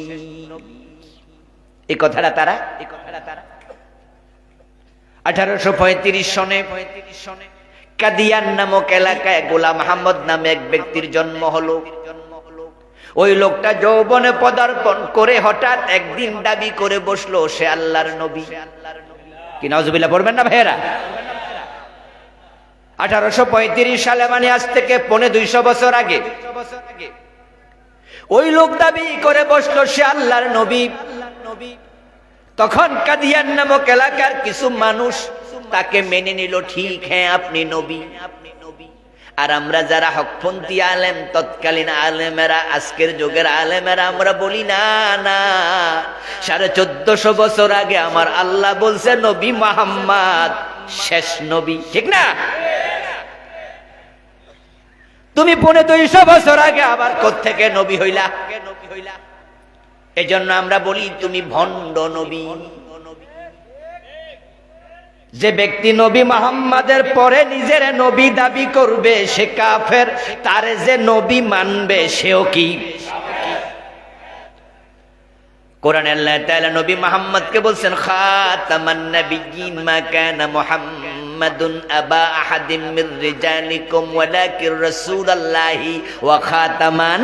এই কথাটা তারা 1835 সনে কাদিয়ান নামক এলাকায় গোলাম আহমদ নামে এক ব্যক্তির জন্ম হলো। ওই লোকটা যৌবনে পদার্পণ করে হঠাৎ একদিন দাবি করে বসলো সে আল্লাহর নবী। কি নাউজুবিল্লাহ পড়বেন না ভাইয়েরা? 1835 সালে, মানে আজ থেকে 250 বছর আগে, ওই লোক দাবি করে বসলো সে আল্লাহর নবী। তখন কাদিয়ান নামক এলাকার কিছু মানুষ তাকে মেনে নিল, ঠিক, হ্যাঁ আপনি নবী। আর আমরা যারা হকপন্থী আলেম, তৎকালীন আলেমেরা, আজকের যুগের আলেমেরা, আমরা বলি না না, 1450 বছর আগে আমার আল্লাহ বলছে নবী মুহাম্মদ শেষ নবী, ঠিক না? তুমি 250 বছর আগে আবার কোত্থেকে নবী হইলা? এজন্য আমরা বলি তুমি ভণ্ড নবী। যে ব্যক্তি নবী মুহাম্মাদের পরে নিজের নবী দাবি করবে সে কাফের, তারে যে নবী মানবে সেও কি? কোরআনে আল্লাহ তাআলা নবী মুহাম্মদকে বলছেন খাতামান নাবিয়্যিন মা কানা মুহাম্মাদুন আবা আহাদিম মির রিজালিকুম ওয়ালাকির রাসূলুল্লাহি ওয়া খাতামান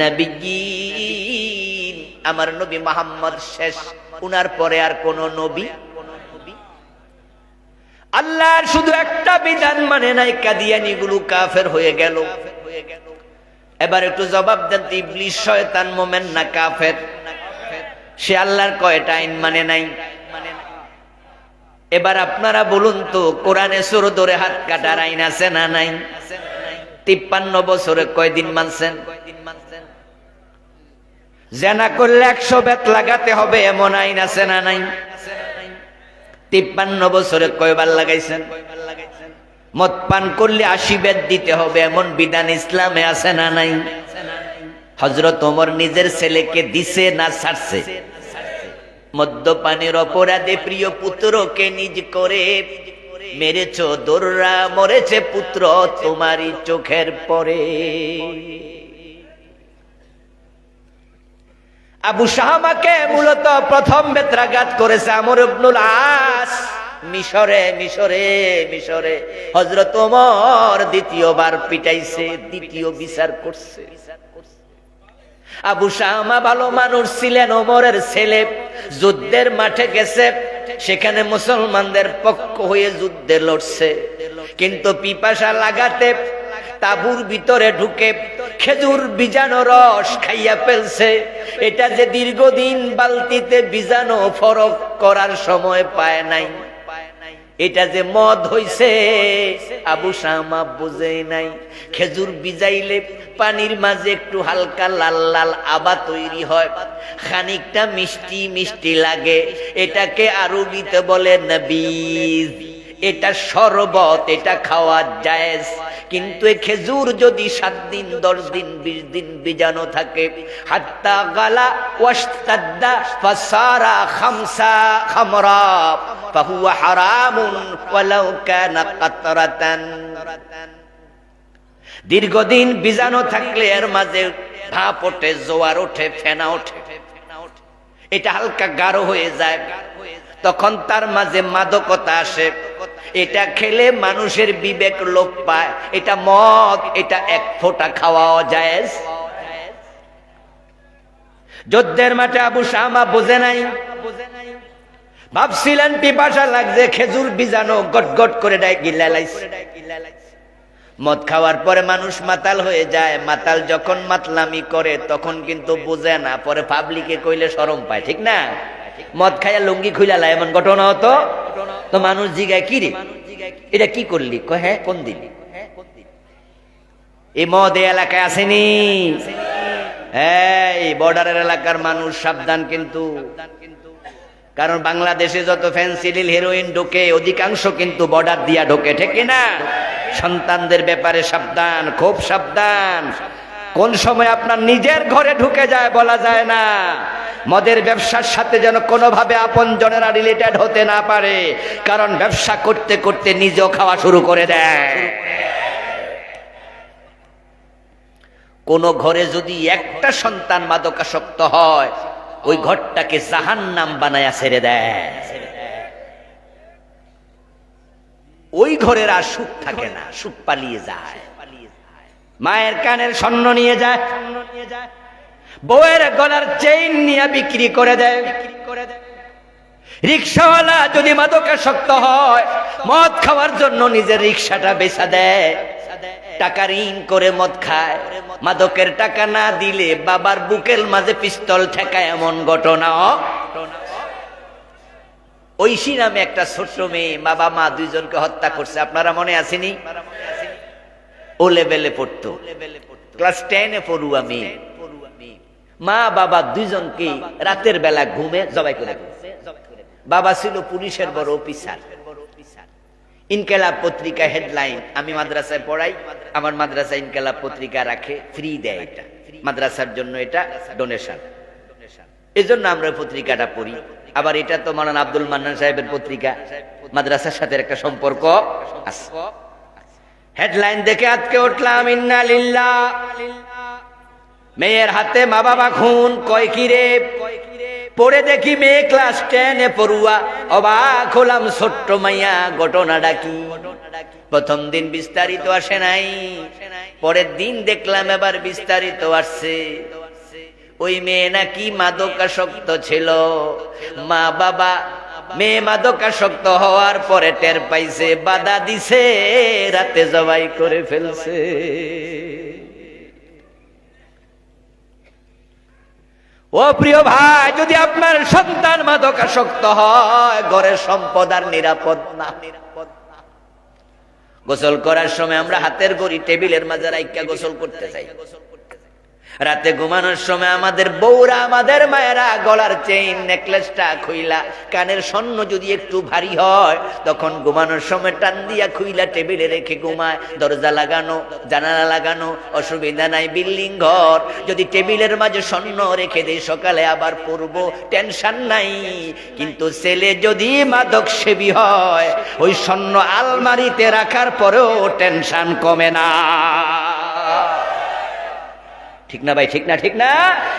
নাবিয়্যিন। আমার নবী মুহাম্মদ শেষ, উনার পরে আর কোন নবী। আল্লাহর শুধু একটা বিধান মানে নাই, কাদিয়ানী গুলো কাফের হয়ে গেল। এবার একটু জবাব দেন, ইবলিস শয়তান মোমেন না কাফের? সে আল্লাহর কয়টা আইন মানে নাই? এবার আপনারা বলুন তো, কোরআনে সুর ধরে হাত কাটার আইন আছে না নাই? 53 বছরে কয়দিন মানছেন? জেনা করলে 100 বেত লাগাতে হবে এমন আইন আছে না নাই? 53 বছরে কয়বার লাগাইছেন? মদ পান করলে 80 বেত দিতে হবে এমন বিধান ইসলামে আছে না নাই? হযরত ওমর নিজের ছেলেকে দিছে না ছাড়ছে? মদ্যপানের অপরাধে প্রিয় পুত্রকে নিজ করে মেরেছ, দোররা মরেছে পুত্র তোমারই চোখের পরে। আবু শাহামাকে মূলত প্রথম বেত্রাঘাত করেছে আমর ইবনুল আস মিশরে। হযরত ওমর দ্বিতীয়বার পিটাইছে, দ্বিতীয় বিচার করছে। আবু শাহামা ভালো মানুষ ছিলেন, ওমরের ছেলে। যুদ্ধের মাঠে গেছে, সেখানে মুসলমানদের পক্ষ হয়ে যুদ্ধে লড়ছে, কিন্তু পিপাসা লাগাতে তাবুর ভিতরে ঢুকে খেজুর বীজানো রস খাইয়া ফেলছে। এটা যে দীর্ঘদিন বালতিতে বীজানো ফরক করার সময় পায় নাই, এটা যে মদ হইছে আবু শামা বুঝে নাই। খেজুর ভিজাইলে পানির মাঝে একটু হালকা লাল লাল আবা তৈরি হয়, খানিকটা মিষ্টি মিষ্টি লাগে, এটাকে আরবিতে বলে নবীজ। এটা শরবত, এটা খাওয়া জায়েজ। কিন্তু এই খেজুর যদি 7 দিন 10 দিন 20 দিন ভিজানো থাকে, হাত্তা গালা ওয়াশতাদ্দা ফাসারা খামসা খামরা ফাহুয়া হারামুন ওয়ালাউ কানা কাতরাতান। দীর্ঘদিন ভিজানো থাকলে এর মাঝে ভাপ ওঠে, জোয়ার ওঠে, ফেনা ওঠে, এটা হালকা গাঢ় হয়ে যায়, তখন তার মাঝে মাদকতা আসে। এটা খেলে মানুষের বিবেক লোপ পায়। এটা মদ, এটা 1 ফোঁটা খাওয়াও জায়েজ। যুদ্ধের মাঠে আবু শামা বোঝে নাই, ভাবছিলেন পিপাসা লাগছে, খেজুর ভিজানো গট গট করে গিলাইছে। মদ খাওয়ার পরে মানুষ মাতাল হয়ে যায়। মাতাল যখন মাতলামি করে তখন কিন্তু বোঝে না, পরে পাবলিকে কইলে শরম পায়, ঠিক না? মদ খাইয়া লুঙ্গি খুইলা এমন ঘটনা হতো, তো মানুষ জিগায় কি রে এটা কি করলি? কয় হ্যাঁ কোন দিন? এই মদ এই এলাকায় আসেনি। এই বর্ডারের এলাকার মানুষ সাবধান কিন্তু, কারণ বাংলাদেশে যত ফেন্সিডিল হেরোইন ঢোকে অধিকাংশ কিন্তু বর্ডার দিয়া ঢোকে, ঠিক না? সন্তানদের ব্যাপারে সাবধান, খুব সাবধান। কোন সময় আপনার নিজের ঘরে ঢুকে যায় বলা যায় না। মদের ব্যবসার সাথে যেন কোনোভাবে আপনজনেরা রিলেটেড হতে না পারে, কারণ ব্যবসা করতে করতে নিজেও খাওয়া শুরু করে দেয়। কোন ঘরে যদি একটা সন্তান মাদকাসক্ত হয়, ওই ঘরটাকে জাহান্নাম বানায়া ছেড়ে দেয়। ওই ঘরের আর সুখ থাকে না, সুখ পালিয়ে যায়। মায়ের কানের স্বর্ণ নিয়ে যায়, বউয়ের গলার চেইন নিয়ে বিক্রি করে দেয়। রিক্সাওয়ালা যদি মাদকাসক্ত হয়, মদ খাওয়ার জন্য নিজের রিক্সাটা বেচা দেয়, টাকা ঋণ করে মদ খায়। মাদকের টাকা না দিলে বাবার বুকের মাঝে পিস্তল ঠেকায়, এমন ঘটনা। ঐশী নামে একটা ছোট্ট মেয়ে, বাবা মা 2 জনকে হত্যা করছে, আপনারা মনে আসেনি? ও লেভেলে পড়তো, ক্লাস 10-এ পড়ুয়া মেয়ে। মা বাবা 2 জনকে রাতের বেলা ঘুমে জবাই করে ফেলছে। বাবা ছিল পুলিশের বড় অফিসার। ইনকেলাব পত্রিকা হেডলাইন, আমি মাদ্রাসায় পড়াই, আমার মাদ্রাসা ইনকেলাব পত্রিকা রাখে, ফ্রি দেয়, এটা মাদ্রাসার জন্য, এটা ডোনেশন। এজন্য আমরা পত্রিকাটা পড়ি। আবার এটা তো মাওলানা আব্দুল মান্নান সাহেবের পত্রিকা, মাদ্রাসার সাথে একটা সম্পর্ক আছে। হেডলাইন দেখে আজকে উঠলাম, ইন্না লিল্লাহ, মেয়ের হাতে মা বাবা খুন, কয় কি রে? পড়ে দেখি মেয়ে ক্লাস 10 পড়ুয়া, অবাক হলাম, ছোট্ট মাইয়া। ঘটনাটা কি? প্রথম দিন বিস্তারিত আসে নাই, পরের দিন দেখলাম এবার বিস্তারিত আসছে। ওই মেয়ে নাকি মাদকাসক্ত ছিল। মা বাবা মেয়ে মাদকাসক্ত হওয়ার পরে টের পাইছে, বাধা দিছে, রাতে জবাই করে ফেলছে। ও প্রিয় ভাই, যদি আপনার সন্তান মাদকাসক্ত হয়, ঘরের সম্পদ আর নিরাপদ না। গোসল করার সময় আমরা হাতের ঘড়ি টেবিলের মাঝে রাইখা গোসল করতে চাই। রাতে ঘুমানোর সময় আমাদের বউরা, আমাদের মায়েরা গলার চেইন নেকলেসটা খুইলা, কানের স্বর্ণ যদি একটু ভারী হয়, তখন ঘুমানোর সময় টান দিয়া খুইলা টেবিলে রেখে ঘুমায়। দরজা লাগানো, জানালা লাগানো, অসুবিধা নাই। বিল্ডিং ঘর, যদি টেবিলের মাঝে স্বর্ণ রেখে দেয়, সকালে আবার পরবো, টেনশন নাই। কিন্তু ছেলে যদি মাদক সেবী হয়, ওই স্বর্ণ আলমারিতে রাখার পরেও টেনশন কমে না। ঠিক না ভাই? ঠিক না? ঠিক না?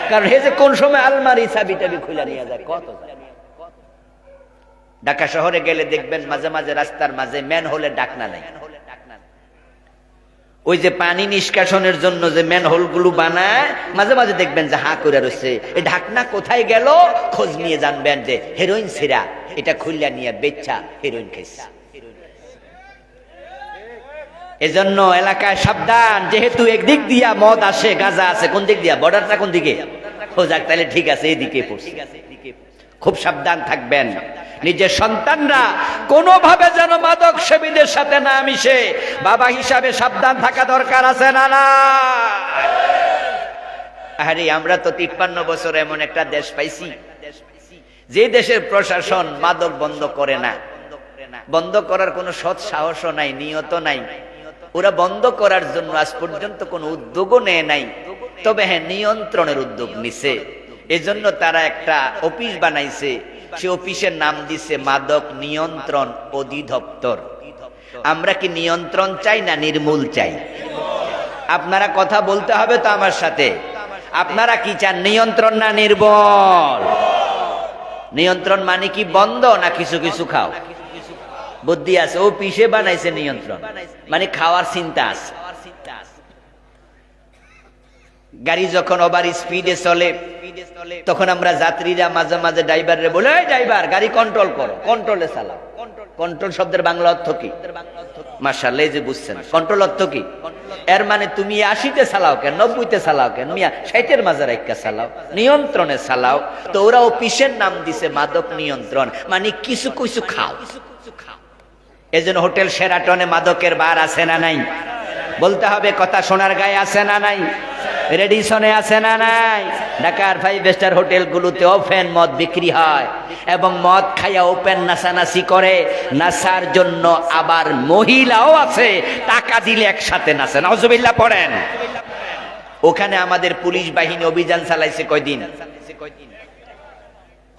কারণ হে যে কোন সময় আলমারি চাবি টাবি খুলে নিয়ে যায়। কত ঢাকা শহরে গেলে দেখবেন মাঝে মাঝে রাস্তার মাঝে ম্যানহোলে ঢাকনা নাই। ওই যে পানি নিষ্কাশনের জন্য যে ম্যানহোল গুলো বানায়, মাঝে মাঝে দেখবেন যে হা করে রয়েছে। এই ঢাকনা কোথায় গেল? খোঁজ নিয়ে জানবেন যে হেরোইন ছিরা, এটা খুললা নিয়ে বেচ্চা হেরোইন খাইছে। এজন্য এলাকায় সাবধান, যেহেতু একদিক দিয়া মদ আসে, গাঁজা আছে, কোন দিক দিয়া? বর্ডারটা কোন দিকে? ও যাক, তাহলে ঠিক আছে, এইদিকে পড়ছি। খুব সাবধান থাকবেন। নিজের সন্তানরা কোনোভাবে যেন মাদক সেবীদের সাথে না মিশে, বাবা হিসাবে সাবধান থাকা দরকার আছে না? না, আরে আমরা তো 53 বছর এমন একটা দেশ পাইছি, যে দেশের প্রশাসন মাদক বন্ধ করে না। বন্ধ করার কোনো সৎ সাহসও নাই, নিয়ত নাই। ওরা বন্ধ করার জন্য আজ পর্যন্ত কোনো উদ্যোগও নেয় নাই। তবে হ্যাঁ, নিয়ন্ত্রণের উদ্যোগ নিছে। এজন্য তারা একটা অফিস বানাইছে, সে অফিসের নাম দিছে মাদক নিয়ন্ত্রণ অধিদপ্তর। আমরা কি নিয়ন্ত্রণ চাই না নির্মূল চাই? আপনারা কথা বলতে হবে তো আমার সাথে। আপনারা কি চান, নিয়ন্ত্রণ না নির্মূল? নিয়ন্ত্রণ মানে কি বন্ধ, না কিছু কিছু খাও? বুদ্ধি আছে, ও পিছে বানাইছে নিয়ন্ত্রণ, মানে খাওয়ার চিন্তা আছে। গাড়ি যখন ওভার স্পিডে চলে, তখন আমরা যাত্রীরা মাঝে মাঝে ড্রাইভাররে বলে, এই ড্রাইভার, গাড়ি কন্ট্রোল করো, কন্ট্রোলে চালাও। কন্ট্রোল শব্দের বাংলা অর্থ কি? মাশাআল্লাহ, এই যে বুঝছেন কন্ট্রোল অর্থ কি? এর মানে তুমি 80-তে চালাও কেন, 90-তে চালাও কেন, মিয়া 60-এর মাঝে রাখা চালাও, নিয়ন্ত্রণে চালাও। তো ওরা অফিসের নাম দিছে মাদক নিয়ন্ত্রণ, মানে কিছু কিছু খাও। এজন্য হোটেল শেরাটনে মাদকের বার আছে না নাই? বলতে হবে কথা। সোনার গায়ে আছে না নাই? রেডিসনে আছে না নাই? ঢাকার 5 স্টার হোটেলগুলোতে ওপেন মদ বিক্রি হয়, এবং মদ খাইয়া ওপেন নাচানাচি করে। নাচার জন্য আবার মহিলাও আছে, টাকা দিলে একসাথে নাচে। নাউজুবিল্লাহ পড়েন। ওখানে আমাদের পুলিশ বাহিনী অভিযান চালাইছে কয়দিন?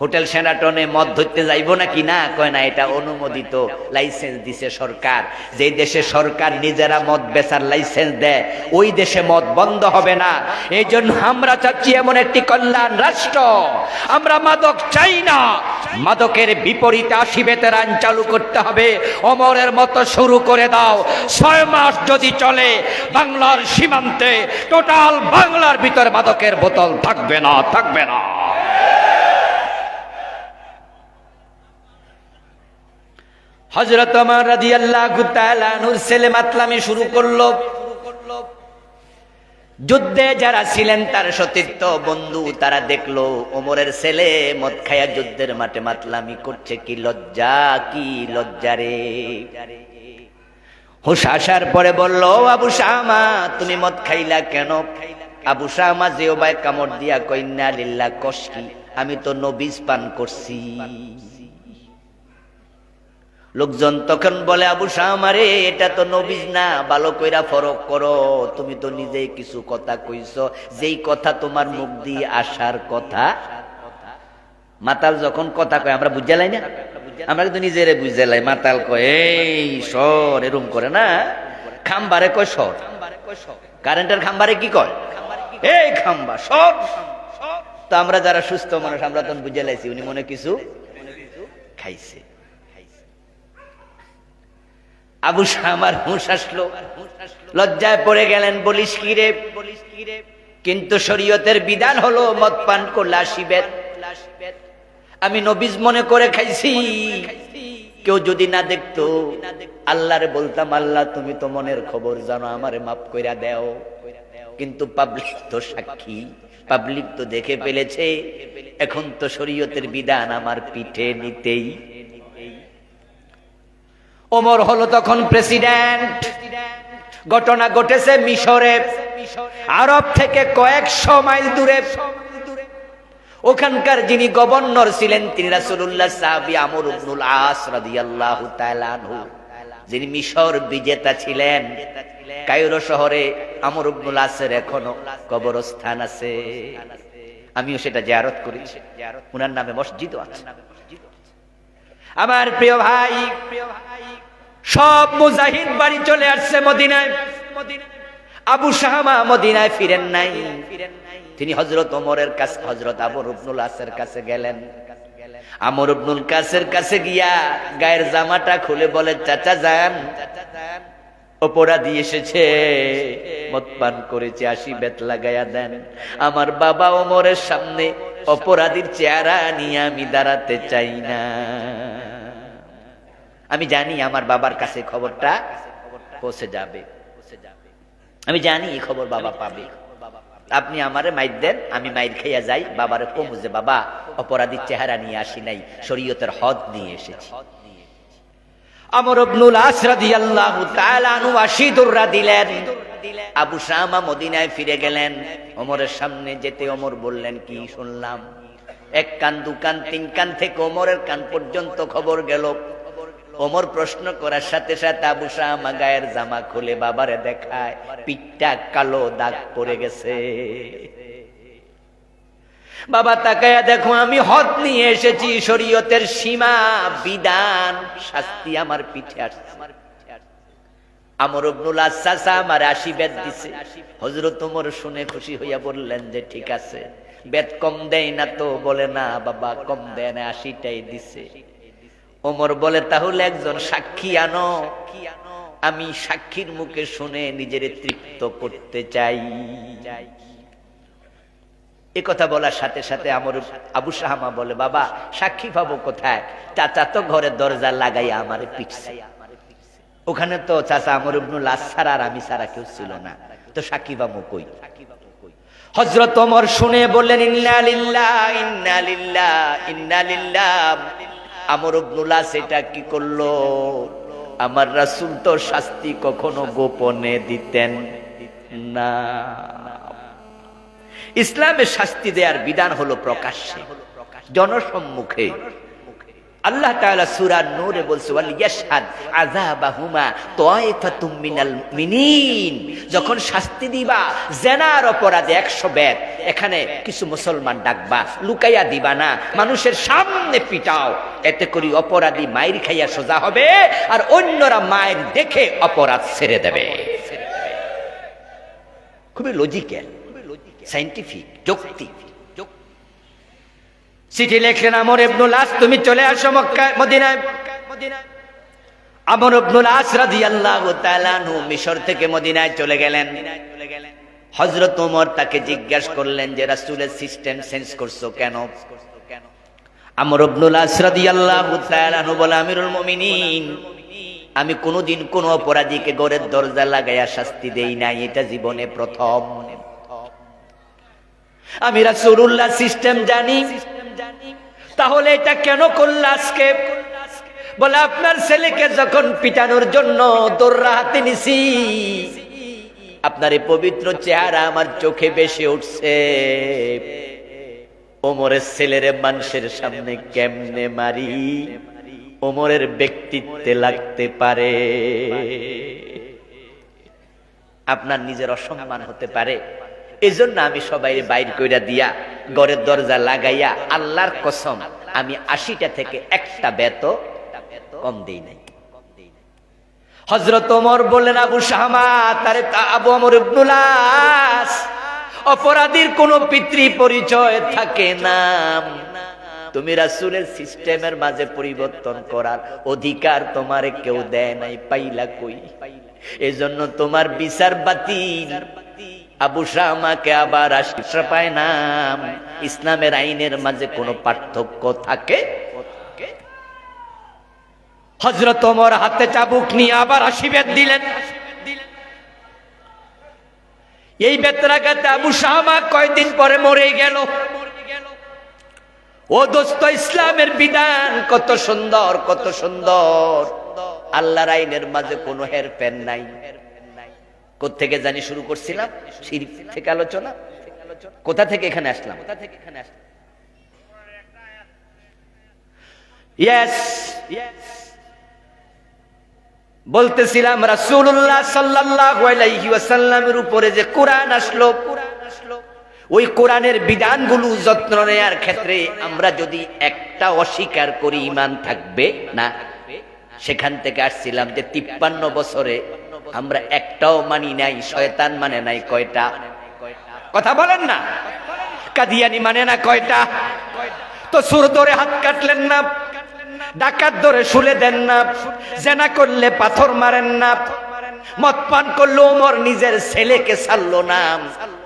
হোটেল শেরাটনে মদ ধরতে যাইব নাকি? না, কয় না, এটা অনুমোদিত, লাইসেন্স দিছে সরকার। যে দেশে সরকার নিজেরা মদ বেচার লাইসেন্স দেয়, ওই দেশে মদ বন্ধ হবে না। এই জন্য আমরা চাচ্ছি এমন একটি কল্যাণ রাষ্ট্র, আমরা মাদক চাই না। মাদকের বিপরীতে 80 বেতের আইন চালু করতে হবে। ওমরের মতো শুরু করে দাও। 6 মাস যদি চলে, বাংলার সীমান্তে টোটাল বাংলার ভিতরে মাদকের বোতল থাকবে না, থাকবে না। হযরত ওমর রাদিয়াল্লাহু তাআলা আনহুর ছেলে মাতলামি শুরু করলো। যুদ্ধে যারা ছিলেন তার সতীর্থ বন্ধু, তারা দেখলো ওমরের ছেলে মদ খায়া যুদ্ধের মাঠে মাতলামি করছে। কি লজ্জা, কি লজ্জা রে! হুশ আসার পরে বলল, আবু শামা, তুমি মদ খাইলা কেন? আবু শামা জিহ্বায় কামড় দিয়া কই, ইন্না লিল্লাহ, কস কি? আমি তো নবীজ পান করছি। লোকজন তখন বলে, আবু শামা রে, এটা তো নবীজ না, ভালো কইরা ফরক করো। তুমি তো নিজেই কিছু কথা কইছো, যেই কথা তোমার মুখ দিয়ে আসার কথা মাতাল যখন কথা কয় আমরা বুঝে লাই না, আমরা কিন্তু নিজেরে বুঝে লাই। মাতাল কয় এই সর, এরম করে না। খাম্বারে কয় সর, কারেন্টের খাম্বারে কি কয় এই খাম্বা সর। তো আমরা যারা সুস্থ মানুষ আমরা তখন বুঝে লাইছি উনি মনে কিছু খাইছে। আবু শামার হুঁশ আসলো, লজ্জায় পড়ে গেলেন, বলিস কি রে? কিন্তু শরীয়তের বিধান হলো মদ পান করলে 80 বেত। আমি নবীজ মনে করে খাইছি, কেউ যদি না দেখতো আল্লাহরে বলতাম আল্লাহ তুমি তো মনের খবর জানো, আমারে মাফ কইরা দাও। কিন্তু পাবলিক তো সাক্ষী, পাবলিক তো দেখে ফেলেছে, এখন তো শরীয়তের বিধান আমার পিঠে নিতেই। ওমর হলো তখন প্রেসিডেন্ট। ঘটনা ঘটেছে মিশরে, আরব থেকে কয়েকশো মাইল দূরে। ওখানকার যিনি গভর্নর ছিলেন তিনি রাসূলুল্লাহ সাহাবী আমর ইবনুল আস রাদিয়াল্লাহু তাআলা আনহু, যিনি মিশর বিজেতা ছিলেন। কায়রো শহরে আমর ইবনুল আসের এখনো কবরস্থান আছে, আমিও সেটা জিয়ারত করেছি, ওনার নামে মসজিদও আছে। আমার প্রিয় ভাই, সব মুজাহিদ বাড়ি চলে আসছে মদিনায়। আবু শামা মদিনায় ফিরেন নাই। তিনি হযরত ওমরের কাছে, হযরত আমর ইবনুল আসের কাছে গেলেন। আমর ইবনুল কাসের কাছে গিয়া গায়ের জামাটা খুলে বলে, চাচা যান, অপরাধী এসেছে, মদ পান করেছে, 80 বেত লাগাইয়া দেন। আমার বাবা ওমরের সামনে অপরাধীর চেহারা নিয়ে আমি দাঁড়াতে চাই না। আমি জানি আমার বাবার কাছে খবরটা পৌঁছে যাবে, আমি জানি এই খবর বাবা পাবে। আপনি আমারে মাইর দেন, আমি মাইর খাইয়া যাই, বাবারে কমু যে বাবা অপরাধীর চেহারা নিয়ে আসি নাই, শরীয়তের হদ নিয়ে এসেছি। আমর ইবনুল আস রাদিয়াল্লাহু তাআলা আনহু 80 দুররা দিলেন। আবু শামা মদিনায় ফিরে গেলেন। ওমরের সামনে যেতে ওমর বললেন, কি শুনলাম? এক কান, দু কান, তিন কান থেকে ওমরের কান পর্যন্ত খবর গেল। ওমর প্রশ্ন করার সাথে সাথে আবু শামা গায়ের জামা খুলে বাবারে দেখায়, পিঠটা কালো দাগ পড়ে গেছে। বাবা তাকায়া দেখো, আমি হদ নিয়ে এসেছি, শরীয়তের সীমা বিধান শাস্তি আমার পিঠে আসছে। আমর ইবনুল আস চাচা আমার 80 বেত দিছে। হযরত ওমর শুনে খুশি হইয়া বললেন যে ঠিক আছে, বেত কম দেয় না তো? বলে না বাবা, কম দেয় না, 80টাই দিছে। ওমর বলে তাহলে একজন সাক্ষী আনো, আমি সাক্ষীর মুখে শুনে নিজের তৃপ্ত করতে চাই। এ কথা বলার সাথে সাথে আবু শামা বলে, বাবা সাক্ষী পাবো কোথায়? চাচা তো ঘরের দরজা লাগাইয়া আমারে পিটছে, ওখানে তো চাচা আমর ইবনুল আস ছাড়া আর আমি ছাড়া কেউ ছিল না, তো সাক্ষী পাবো কই? হযরত ওমর শুনে বললেন, ইন্না লিল্লাহি ইন্না লিল্লাহি ইন্না লিল্লাহি। আমর ইবনুল আস এটা কি করলো? আমার রাসূল তো শাস্তি কখনো গোপনে দিতেন না। ইসলামের শাস্তি দেওয়ার বিধান হলো প্রকাশ্যে, জনসম্মুখে। আল্লাহ তাআলা সূরা নূরে বলছে, ওয়াল ইয়াশহাদ আযাবাহুমা তায়ফাতুম মিনাল মুমিনিন। যখন শাস্তি দিবা জিনার অপরাধে 100 বেত, এখানে কিছু মুসলমান ডাকবা, লুকাইয়া দিবা না, মানুষের সামনে পিটাও, এতে করি অপরাধী মাইর খাইয়া সোজা হবে, আর অন্যরা মায়ের দেখে অপরাধ ছেড়ে দেবে। খুবই লজিক্যাল, সায়েন্টিফিক, যৌক্তিক। চিঠি লেখলেন আমর ইবনুল আস, তুমি চলে আসো মদিনায়। আমর ইবনুল আস রাদিয়াল্লাহু তাআলা আনহু মিশর থেকে মদিনায় চলে গেলেন। হযরত ওমর তাকে জিজ্ঞাসা করলেন যে রাসূলের সিস্টেম চেঞ্জ করছো কেন? আমর ইবনুল আস রাদিয়াল্লাহু তাআলা আনহু বলে, আমিরুল মুমিনিন, আমি কোনোদিন কোন অপরাধীকে ঘরের দরজা লাগাইয়া শাস্তি দেই নাই, এটা জীবনে প্রথম। আমি রাসূলুল্লাহ সিস্টেম জানি, তাহলে এটা কেন করল আজকে? বলে, আপনার ছেলেকে যখন পিটানোর জন্য দৌড়া হাতে নিছি, আপনার এই পবিত্র চেহারা আমার চোখে ভেসে উঠছে। ওমরের ছেলেরে মানুষের সামনে কেমনে মারি, ওমরের ব্যক্তিত্বে লাগতে পারে, আপনার নিজের অসম্মান হতে পারে, এজন্য আমি সবাই বাইর কইরা দিয়া ঘরের দরজা লাগাইয়া আল্লাহর কসম আমি 80টা থেকে একটা বেত কম দেই নাই। হযরত ওমর বললেন, আবু শামা তারে আবু আমর ইবনুল আস, অপরাধীর কোনো পিতৃ পরিচয় থাকে না। তুমি রাসূলের সিস্টেমের মাঝে পরিবর্তন করার অধিকার তোমারে কেউ দেয় নাই, পাইলা কই? এজন্য তোমার বিচার বাতিল। আবু শামাকে আবার আশিফা পায় না। ইসলামের আইনের মাঝে কোনো পার্থক্য থাকে? হযরত ওমর হাতে চাবুক নিয়ে আবার 80 বেত দিলেন। এই বেতরাঘাতে আবু শামা কয়দিন পরে মরে গেল। ও দোস্ত, ইসলামের বিধান কত সুন্দর, কত সুন্দর। আল্লাহর আইনের মাঝে কোনো হেরফের নাই। কোত্থেকে জানি শুরু করছিলাম? শিরক থেকে আলোচনা। কোথা থেকে এখানে আসলাম? ইয়েস, বলতেছিলাম রাসূলুল্লাহ সাল্লাল্লাহু আলাইহি ওয়াসাল্লামের উপরে যে কোরআন আসলো, ওই কোরআনের বিধানগুলো যত্ন নেয়ার ক্ষেত্রে আমরা যদি একটা অস্বীকার করি ঈমান থাকবে না। সেখান থেকে আসছিলাম যে 53 বছরে আমরা একটাও মানি নাই। শয়তান মানে নাই কয়টা? কথা বলেন না। কাদিয়ানি মানে না কয়টা? তো সুর ধরে হাত কাটলেন না, ডাকাত ধরে শুলে দেন না, জেনা করলে পাথর মারেন না, মদ পান করলে ওমর নিজের ছেলেকে ছাড়লো না।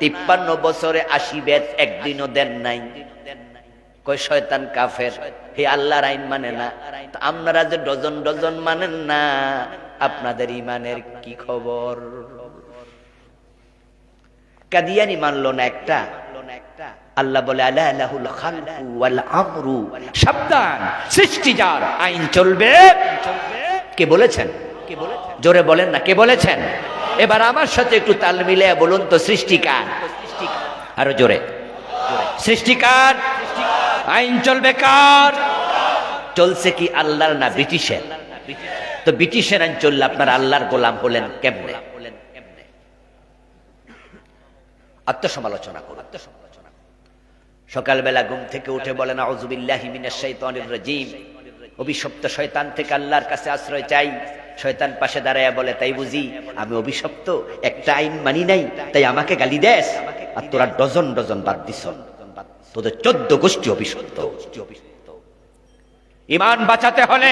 53 বছরে 80 বেত একদিনও দেন নাই। কয় শয়তান কাফের, হে আল্লাহর আইন মানে না। তো আপনারা যে ডজন ডজন মানেন না, আপনাদের ইমানের কি খবর? কাদিয়ানি মানলো না একটা। আল্লাহ বলে আলা লাহুল খালকু ওয়াল আমরু, সাবধান, সৃষ্টি যার, আইন চলবে। কে বলেছেন? জোরে বলেন না, কে বলেছেন? এবার আমার সাথে একটু তাল মিলিয়ে বলুন তো, সৃষ্টি কার? আরো জোরে। সৃষ্টি কার? আইন চলবে কার? চলছে কি আল্লাহর না ব্রিটিশের? তো ব্রিটিশের আইন চললে আপনার আল্লাহর গোলাম হলেন কেমনে? আত্মসমালোচনা করুন। সকালবেলা ঘুম থেকে উঠে বলেন আউযু বিল্লাহি মিনাশ শাইতানির রাজীম, অভিশপ্ত শয়তান থেকে আল্লাহর কাছে আশ্রয় চাই। শয়তান পাশে দাঁড়ায়া বলে, তাই বুঝি আমি অভিশপ্ত, একটা আইন মানি নাই, তাই আমাকে গালি দেস? আর তোরা ডজন ডজন বাদ দিস, তোদের 14 গোষ্ঠী অভিশপ্ত। ঈমান বাঁচাতে হলে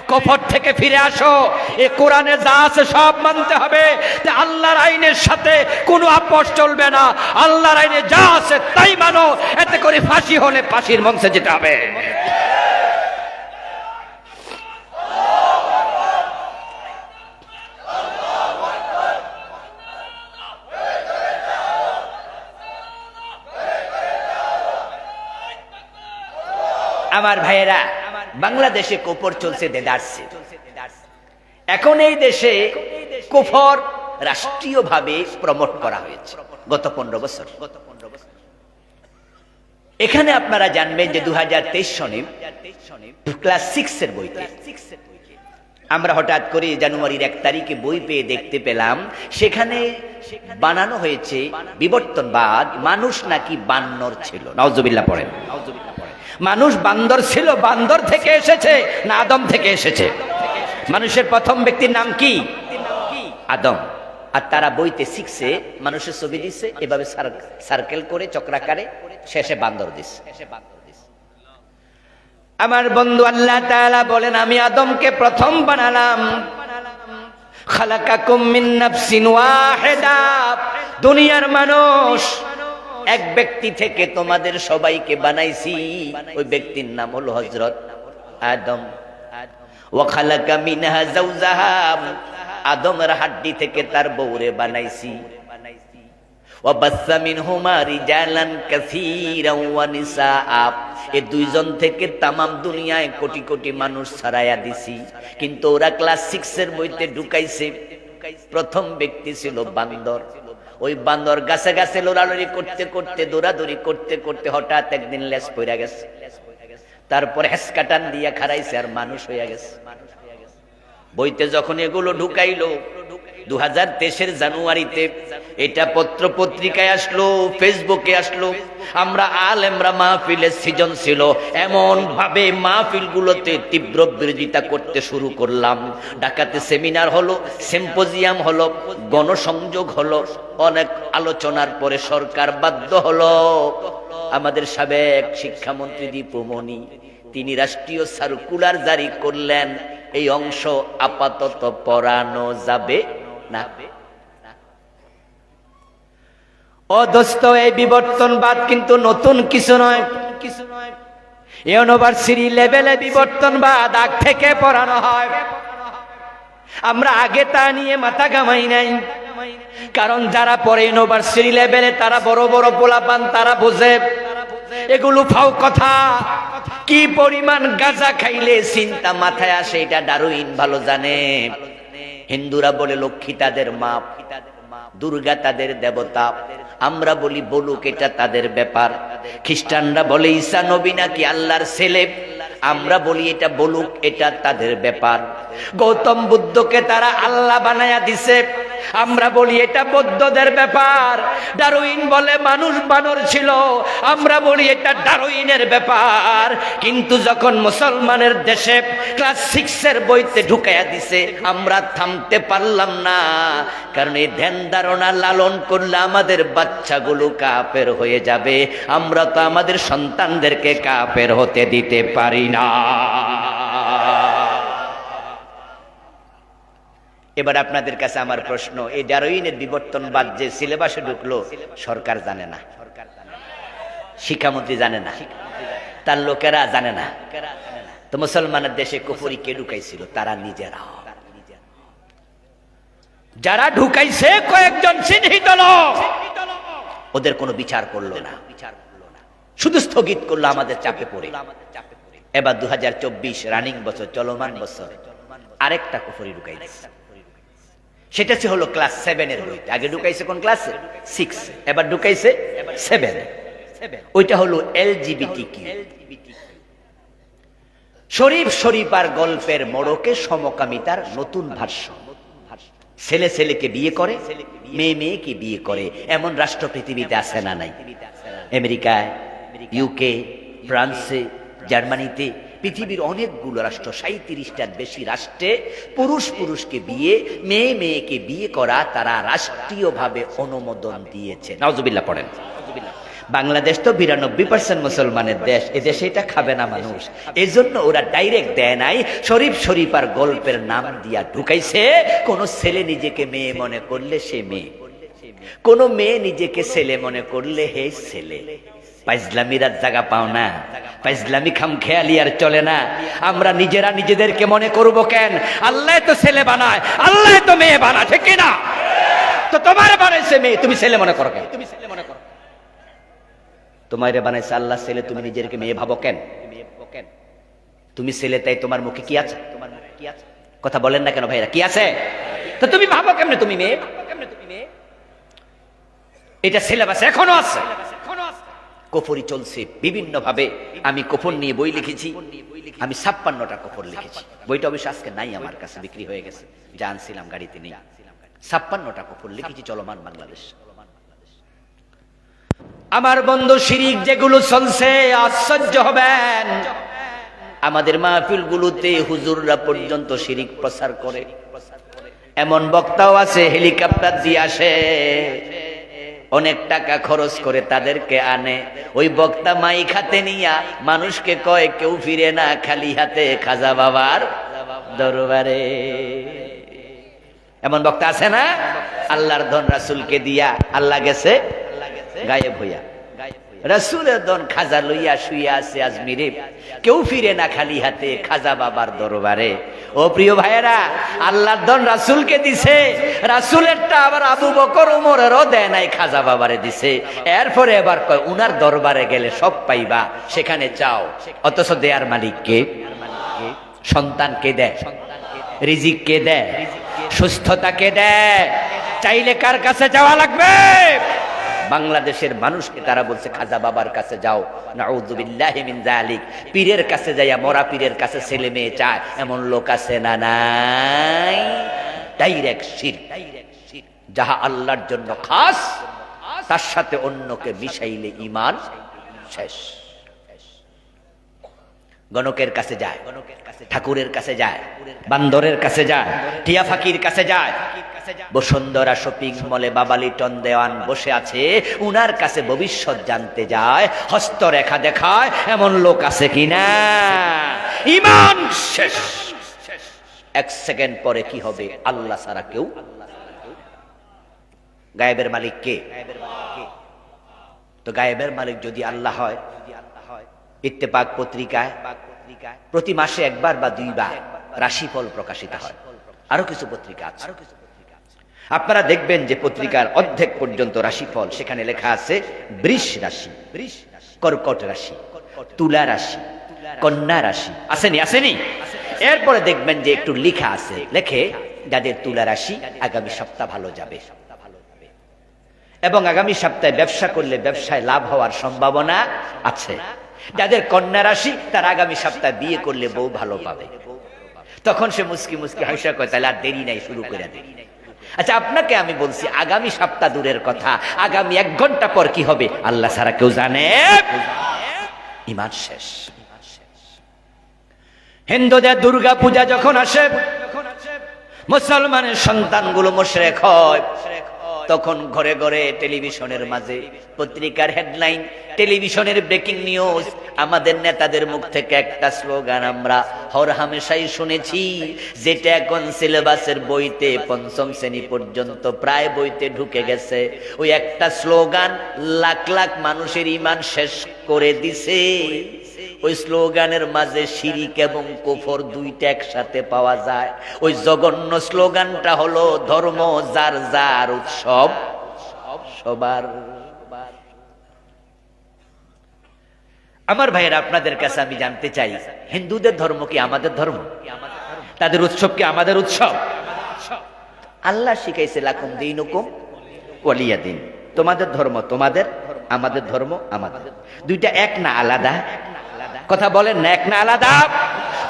কুফর থেকে ফিরে আসো। এই কোরআনে যা আছে সব মানতে হবে। আল্লাহর আইনের সাথে কোনো আপোষ চলবে না। আল্লাহর আইনে যা আছে তাই মানো। এতে করে ফাঁসি হলে ফাঁসির মঞ্চে যেতে হবে। আমার ভাইয়েরা, বাংলাদেশে কুফর চলছে দেদারসে। এখন এই দেশে কুফর রাষ্ট্রীয়ভাবে প্রমোট করা হয়েছে গত 15 বছর। এখানে আপনারা জানবেন যে 2023 সনে ক্লাস 6 এর বইতে আমরা হঠাৎ করে জানুয়ারির 1 তারিখে বই পেয়ে দেখতে পেলাম, সেখানে বানানো হয়েছে বিবর্তনবাদ। মানুষ নাকি বানর ছিল। নাউজুবিল্লাহ পড়েন। মানুষ বান্দর ছিল, বান্দর থেকে এসেছে না আদম থেকে এসেছে? মানুষের প্রথম ব্যক্তির নাম কি? আদম। আর তারা বইতে 6 এ মানুষের ছবি দিচ্ছে, এভাবে সার্কেল করে চক্রাকারে, শেষে বান্দর দিচ্ছে। আমার বন্ধু আল্লাহ তাআলা বলেন, আমি আদমকে প্রথম বানালাম। খালাকাকুম মিন নাফসিন ওয়াহিদা, দুনিয়ার মানুষ এক ব্যক্তি থেকে তোমাদের সবাইকে বানাইছি। ওই ব্যক্তির নাম হলো হযরত আদম। ওয়া খালাকা মিনহা যাওজাহা, আদমের হাড্ডি থেকে তার বউরে বানাইছি। ওয়া বাসসা মিনহুমা রিজালান কাসীরান ওয়া নিসাআ, এই দুইজন থেকে তামাম দুনিয়ায় কোটি কোটি মানুষ ছড়ায়া দিছি। কিন্তু ওরা ক্লাস 6 এর বইতে ঢুকাইছে প্রথম ব্যক্তি ছিল বান্দর। ওই বান্দর গাছে গাছে লোড়ালোড়ি করতে করতে, দৌড়াদৌড়ি করতে করতে হঠাৎ একদিন লেজ পড়ে গেছে। তারপর হেসকাটান দিয়া খারাইছে আর মানুষ হইয়া গেছে। বইতে যখন এগুলো ঢুকাইলো, 2023 জানুয়ারিতে এটা পত্র পত্রিকায় আসলো, ফেসবুকে আসলো। আমরা আলেমরা মাহফিলের সিজন ছিল, এমন ভাবে মাহফিলগুলোতে তীব্র বিরোধিতা করতে শুরু করলাম। ঢাকাতে সেমিনার হলো, সিম্পোজিয়াম হলো, গণসংযোগ হলো। অনেক আলোচনার পরে সরকার বাধ্য হলো, আমাদের সাবেক শিক্ষামন্ত্রী দীপুমণি তিনি রাষ্ট্রীয় সার্কুলার জারি করলেন, এই অংশ আপাতত পড়ানো যাবে না। ও দোস্ত, এই বিবর্তনবাদ কিন্তু নতুন কিছু নয়। ইউনিভার্সিটি লেভেলে বিবর্তনবাদ আগ থেকে পড়ানো হয়। আমরা আগে তা নিয়ে মাথা ঘামাই নাই, কারণ যারা পড়ে ইউনিভার্সিটি লেভেলে তারা বড় বড় পোলাপান, তারা বোঝে এগুলো ফাও কথা। কি পরিমাণ গাঁজা খাইলে চিন্তা মাথায় আসে এটা ডারউইন ভালো জানে। হিন্দুরা বলে লক্ষ্মী তাদের মা, দুর্গা তাদের দেবতা। আমরা বলি বলুক, এটা তাদের ব্যাপার। খ্রিস্টানরা বলে ঈসা নবী নাকি আল্লাহর ছেলে, আমরা বলি এটা বলুক, এটা তাদের ব্যাপার। গৌতম বুদ্ধকে তারা আল্লাহ বানায়া দিছে, আমরা বলি এটা বৌদ্ধদের ব্যাপার। ডারউইন বলে মানুষ বানর ছিল, আমরা বলি এটা ডারউইনের ব্যাপার। কিন্তু যখন মুসলমানের দেশে ক্লাস 6 বইতে ঢুকাইয়া দিছে, আমরা থামতে পারলাম না। কারণ এই ধ্যান ধারণা লালন করলে আমাদের বাচ্চাগুলো কাফের হয়ে যাবে, আমরা তো আমাদের সন্তানদেরকে কাফের হতে দিতে পারি না। এবার আপনাদের কাছে আমার প্রশ্ন, এই ডারউইনের বিবর্তনবাদ যে সিলেবাসে ঢুকলো, সরকার জানে না, শিক্ষামন্ত্রী জানে না, তার লোকেরা জানে না, তো মুসলমানের দেশে কুফরি কে ঢুকাইছিল? তারা নিজেরা। যারা ঢুকাইছে কয়েকজন চিহ্নিত লোক, ওদের কোনো বিচার করলো না, শুধু স্থগিত করলো আমাদের চাপে পড়ে। এবার 2024 রানিং বছর, চলমান বছর, আরেকটা কুফরি ঢুকাই দিচ্ছে। সেটা হলো ক্লাস 7 এর বইতে। আগে ঢুকাইছে কোন ক্লাসে? 6, এবার ঢুকাইছে 7। ওইটা হলো এলজিবিটিকিউ। শরীফ শরীফার গল্পের মোড়কে সমকামিতার নতুন ভাষ্য। ছেলে ছেলেকে বিয়ে করে, মেয়ে মেয়েকে বিয়ে করে, এমন রাষ্ট্র পৃথিবীতে আছে না নাই? আমেরিকায়, ইউকে, ফ্রান্সে, জার্মানিতে, পৃথিবীর অনেকগুলো রাষ্ট্র, 37টার বেশি রাষ্ট্রে পুরুষ পুরুষকে বিয়ে, মেয়ে মেয়েকে বিয়ে করা তারা রাষ্ট্রীয়ভাবে অনুমোদন দিয়েছে। নাউজুবিল্লাহ পড়েন। বাংলাদেশ তো 92% মুসলমানের দেশ, এদেশে এটা খাবে না মানুষ, এজন্য ওরা ডাইরেক্ট দেয় নাই, শরীফ শরীফার গল্পের নাম দিয়া ঢুকাইছে। কোন ছেলে নিজেকে মেয়ে মনে করলে সে মেয়ে, কোন মেয়ে নিজেকে ছেলে মনে করলে হে ছেলে। পাইজলামির আর জায়গা পাও না, পাইজলামি খাম খেয়ালি আর চলে না। আমরা নিজেরা নিজেদেরকে মনে করব কেন? আল্লাহ তো ছেলে বানায়, আল্লাহ তো মেয়ে বানায়, ঠিক কিনা? তো তোমার বানাইছে মেয়ে, তুমি ছেলে মনে করো কেন? তুমি ছেলে মনে করো, তোমারে বানাইছে আল্লাহ ছেলে, তুমি নিজেকে মেয়ে ভাবো কেন? তুমি ছেলে তাই তোমার মুখে কি আছে? তোমার মুখে কি আছে? কথা বলেন না কেন ভাইরা, কি আছে? তো তুমি ভাবো কেমনে তুমি মেয়ে? এটা সিলেবাস এখনো আছে, কুফরি চলছে বিভিন্ন ভাবে। আমি কুফর নিয়ে বই লিখেছি, আমি 56টা কুফর লিখেছি। বইটা অবশ্য আজকে নাই আমার কাছে, বিক্রি হয়ে গেছে, জানছিলাম গাড়িতে নেই। 56টা কুফর লিখেছি চলমান বাংলাদেশ। আমার বন্ধু, শিরিক যেগুলো চলছে আশ্চর্য হবেন, আমাদের মাহফিলগুলোতে হুজুররা পর্যন্ত শিরিক প্রচার করে। এমন বক্তাও আছে হেলিকপ্টার দিয়ে আসে, অনেক টাকা খরচ করে তাদেরকে আনে। ওই বক্তা মাইক হাতে নিয়া মানুষকে কয় কেউ ফিরে না খালি হাতে খাজা বাবার দরবারে। এমন বক্তা আছে না? আল্লাহর ধন রাসূলকে দিয়া আল্লাহ গেছে গায়েব হইয়া, রাসূলের ধন খাজা লইয়া শুইয়া আছে আজমিরে, কেউ ফিরে না খালি হাতে খাজা বাবার দরবারে। ও প্রিয় ভাইয়েরা, আল্লাহর ধন রাসূলকে দিছে, রাসূলেরটা আবার আবু বকর ওমরেরও দেয় নাই, খাজা বাবারে দিছে। এরপরে এবার কয় উনার দরবারে গেলে সব পাইবা, সেখানে চাও। অথচ দেয়ার মালিক কে? সন্তান কে দেয়? রিজিক কে দেয়? সুস্থতা কে দেয়? চাইলে কার কাছে যাওয়া লাগবে? বাংলাদেশের মানুষকে তারা বলছে খাজা বাবার কাছে যাও। নাউযুবিল্লাহি মিন যালিক। পীরের কাছে যাইয়া, মরা পীরের কাছে ছেলে মেয়ে চায়, এমন লোক আছে না নাই? ডাইরেক্ট শিরক, যাহা আল্লাহর জন্য খাস, তার সাথে অন্যকে মিশাইলে ঈমান শেষ। গণকের কাছে যায়, ঠাকুরের কাছে যায়, বান্দরের কাছে যায়, টিয়া ফাকির কাছে যায়। বসুন্ধরা শপিং মলে বাবা লিটন দেওয়ান বসে আছে, উনার কাছে ভবিষ্যৎ জানতে যায়, হস্তরেখা দেখায়, এমন লোক আছে কিনা? ঈমান শেষ। এক সেকেন্ড পরে কি হবে? আল্লাহ ছাড়া কেউ। গায়েবের মালিক কে? তো গায়েবের মালিক যদি আল্লাহ হয়, ইত্তেফাক পত্রিকায় প্রতি মাসে একবার বা দুইবার রাশিফল প্রকাশিত হয়। আরো কিছু পত্রিকা আছে, আপনারা দেখবেন যে পত্রিকার অর্ধেক পর্যন্ত রাশিফল, সেখানে লেখা আছে বৃষ রাশি, কর্কট রাশি, তুলা রাশি, কন্যা রাশি। আসেনি? এরপরে দেখবেন যে একটু লেখা আছে, লেখে যাদের তুলা রাশি আগামী সপ্তাহ ভালো যাবে, এবং আগামী সপ্তাহে ব্যবসা করলে ব্যবসায় লাভ হওয়ার সম্ভাবনা আছে। যাদের কন্যা রাশি তার আগামী সপ্তাহে বিয়ে করলে বউ ভালো পাবে। তখন সে মুস্কি মুস্কি হাসা কয়, তাহলে আর দেরি নাই, শুরু করে দেয়। আচ্ছা, আপনাকে আমি বলছি আগামী সপ্তাহ দূরের কথা, আগামী 1 ঘন্টা পর কি হবে আল্লাহ ছাড়া কেউ জানে। ঈমান শেষ। হিন্দুদের দুর্গা পূজা যখন আসে, মুসলমানের সন্তানগুলো মুশরিক হয়, তখন ঘরে ঘরে টেলিভিশনের মাঝে পত্রিকার হেডলাইন, টেলিভিশনের ব্রেকিং নিউজ, আমাদের নেতাদের মুখ থেকে একটা স্লোগান আমরা হর হামেশাই শুনেছি, যেটা এখন সিলেবাসের বইতে 5ম শ্রেণী পর্যন্ত প্রায় বইতে ঢুকে গেছে। ওই একটা স্লোগান লাখ লাখ মানুষের ঈমান শেষ করে দিছে। ওই স্লোগানের মাঝে শিরিক এবং কুফর দুইটা একসাথে পাওয়া যায়। ওই জঘন্য স্লোগানটা হলো ধর্ম যার যার, উৎসব সবার। আমার ভাইয়েরা, আপনাদের কাছে আমি জানতে চাই, হিন্দুদের ধর্ম কি আমাদের ধর্ম? তাদের উৎসব কি আমাদের উৎসব? আল্লাহ শিখাইছে লাকুম দীনুকুম ওয়ালিয়া দিন, তোমাদের ধর্ম তোমাদের, আমাদের ধর্ম আমাদের। দুইটা এক না আলাদা? কথা বলেন না, এক না আলাদা?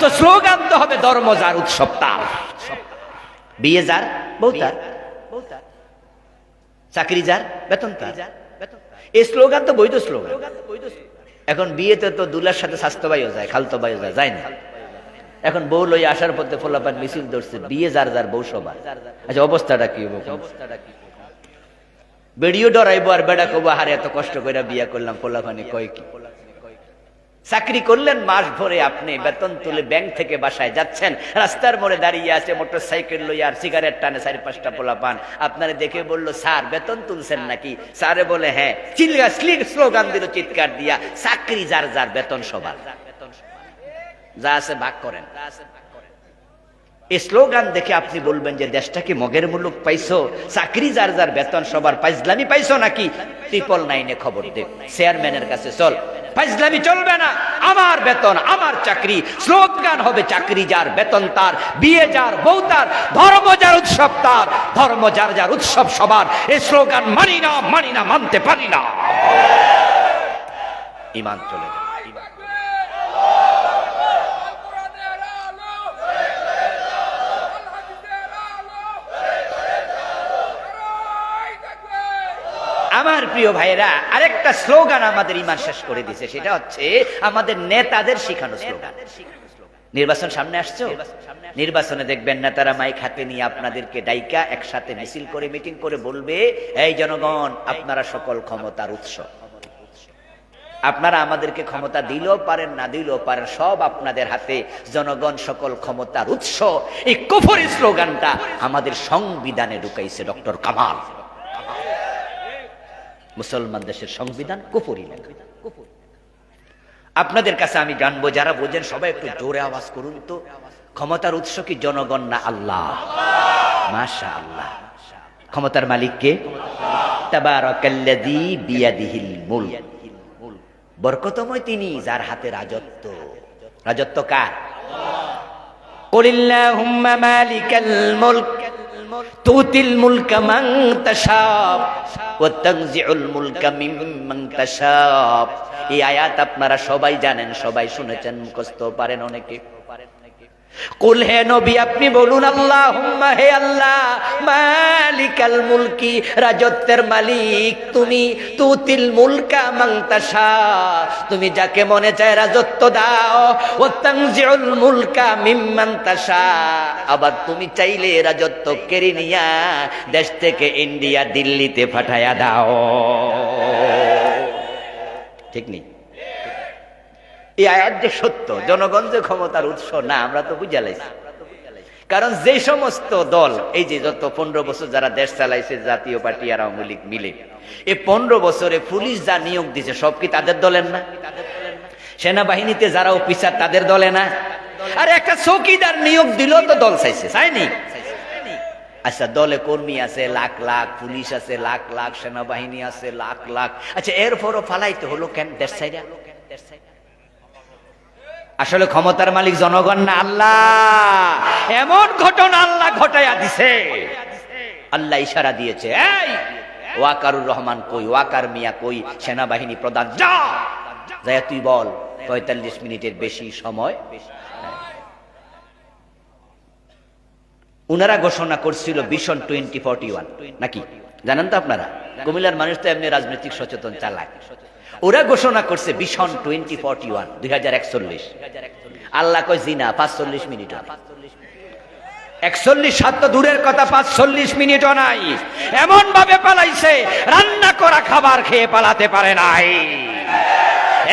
তো স্লোগান তো হবে ধর্ম যার, উৎসব তার, বিয়ে যার, বউ তার, চাকরি যার, বেতন তার। এই স্লোগান তো বৈধ স্লোগান। এখন বিয়েতে তো দুলার সাথে স্বাস্থ্য ভাইও যায়, খালতো ভাইও যায়, যায় না? এখন বউ লই আসার পথে ফোলাপান মিছিল ধরছে, বিয়ে যার যার, বউ সবার। আচ্ছা, অবস্থাটা কি হবে? বেড়িও ডরাইবো আর বেড়া কবো, হারে এত কষ্ট করে বিয়ে করলাম, ফোলাপানি কয় কি? চাকরি করলেন মাস ভরে, আপনি বেতন তুলে ব্যাংক থেকে বাসায় যাচ্ছেন, রাস্তার মোড়ে দাঁড়িয়ে আছে মোটর সাইকেল লইয়া আর সিগারেট টানে 4-5টা পোলাপান, আপনারে দেখে বলল, স্যার বেতন তুলছেন নাকি? স্যারে বলে হ্যাঁ। স্লোগান দিল চিৎকার দিয়া, চাকরি যার যার, বেতন সবার, যা আছে ভাগ করেন। এই স্লোগান দেখে আপনি বলবেন যে দেশটা কি মগের মুলুক পাইছো? চাকরি যার যার, বেতন সবার, ফাইজলামি পাইছো নাকি? 999 খবর দে, চেয়ারম্যানের কাছে চল, ফাইজলামি চলবে না, আমার বেতন আমার চাকরি। স্লোগান হবে চাকরি যার, বেতন তার, বিয়ে যার, বউ তার, ধর্ম যার, উৎসব তার, ধর্ম যার যার, উৎসব সবার। এই স্লোগান মানি না, মানি না, মানতে পারি না, ঈমান চলে যায়। আমার প্রিয় ভাইরা, আরেকটা স্লোগান আমাদের ঈমান শেষ করে দিয়েছে, সেটা হচ্ছে আমাদের নেতাদের শিখানো স্লোগান। নির্বাচন সামনে আসছে, নির্বাচনে দেখবেন নেতারা মাইক হাতে নিয়ে আপনাদেরকে ডাইকা একসাথে মিছিল করে, মিটিং করে বলবে, এই জনগণ, আপনারা সকল ক্ষমতার উৎস, আপনারা আমাদেরকে ক্ষমতা দিলেও পারেন, না দিলেও পারেন, সব আপনাদের হাতে, জনগণ সকল ক্ষমতার উৎস। এই কুফরি স্লোগানটা আমাদের সংবিধানে ঢুকাইছে ডক্টর কামাল। মুসলমান দেশের সংবিধান কুফরি লেখা। আপনাদের কাছে আমি জানবো, যারা বোঝেন সবাই একটু জোরে আওয়াজ করুন তো, ক্ষমতার উৎস কি জনগণ না আল্লাহ? মাশাআল্লাহ। ক্ষমতার মালিক কে? তাবারাকাল্লাযী বিয়াদিহিল মুলক, বরকতময় তিনি যার হাতে রাজত্ব। রাজত্ব কার? কুলিল্লাহুম্মা মালিকাল মুলক তুতিল মুলকা মান তাশা ওয়া তানজিউল মুলকা মিম্মান তাশা। এই আয়াত আপনারা সবাই জানেন, সবাই শুনেছেন, মুখস্থ পারেন অনেকে। কুল হে নবী আপনি বলুন আল্লাহুম্মা হে আল্লাহ মালিকাল মুলকি রাজত্বের মালিক তুমি, তুতিল মুলকা মান তাশা তুমি যাকে মনে চায় রাজত্ব দাও, ওয়া তানজিউল মুলকা মিম্মান তাশা আবার তুমি চাইলে রাজত্ব কেড়ে নিয়া দেশ থেকে ইন্ডিয়া দিল্লিতে পাঠায়া দাও। ঠিক নেই? এই আয়াত যে সত্য, জনগণ যে ক্ষমতার উৎস না আমরা তো বুঝে লাইছি। কারণ যে সমস্ত দল এই যে যত 15 বছর যারা দেশ চালাইছে জাতীয় পার্টি আর আওয়ামী লীগ মিলে, এই 15 বছরে পুলিশ যা নিয়োগ দিছে সব কি তাদের দলের না? সেনাবাহিনীতে যারা অফিসার তাদের দলে না? আর একটা চৌকিদার নিয়োগ দিল তো দল চাইছে, চাইনি? আচ্ছা দলে কর্মী আছে লাখ লাখ, পুলিশ আছে লাখ লাখ, সেনাবাহিনী আছে লাখ লাখ, আচ্ছা এরপরও ফালাইতে হলো কেন দেশ ছাইরা? আসলে ক্ষমতার মালিক জনগণ না আল্লাহ। এমন ঘটনা আল্লাহ ঘটাইয়া দিছে, আল্লাহ ইশারা দিয়েছে, এই ওয়াকারুর রহমান কই, ওয়াকার মিয়া কই, সেনাবাহিনী প্রধান যা যায় তুই বল 45 মিনিটের বেশি সময়। উনারা ঘোষণা করছিল ভিশন 2041 নাকি জানেন তো আপনারা? কুমিল্লার মানুষ তো এমনি রাজনৈতিক সচেতন চালায়। ওরা ঘোষণা করছে ভিশন 2041 2041। আল্লাহ কয় জিনা 45 মিনিট, 41 তো দূরের কথা 45 মিনিটও নাই। এমন ভাবে পালাইছে রান্না করা খাবার খেয়ে পালাতে পারে নাই।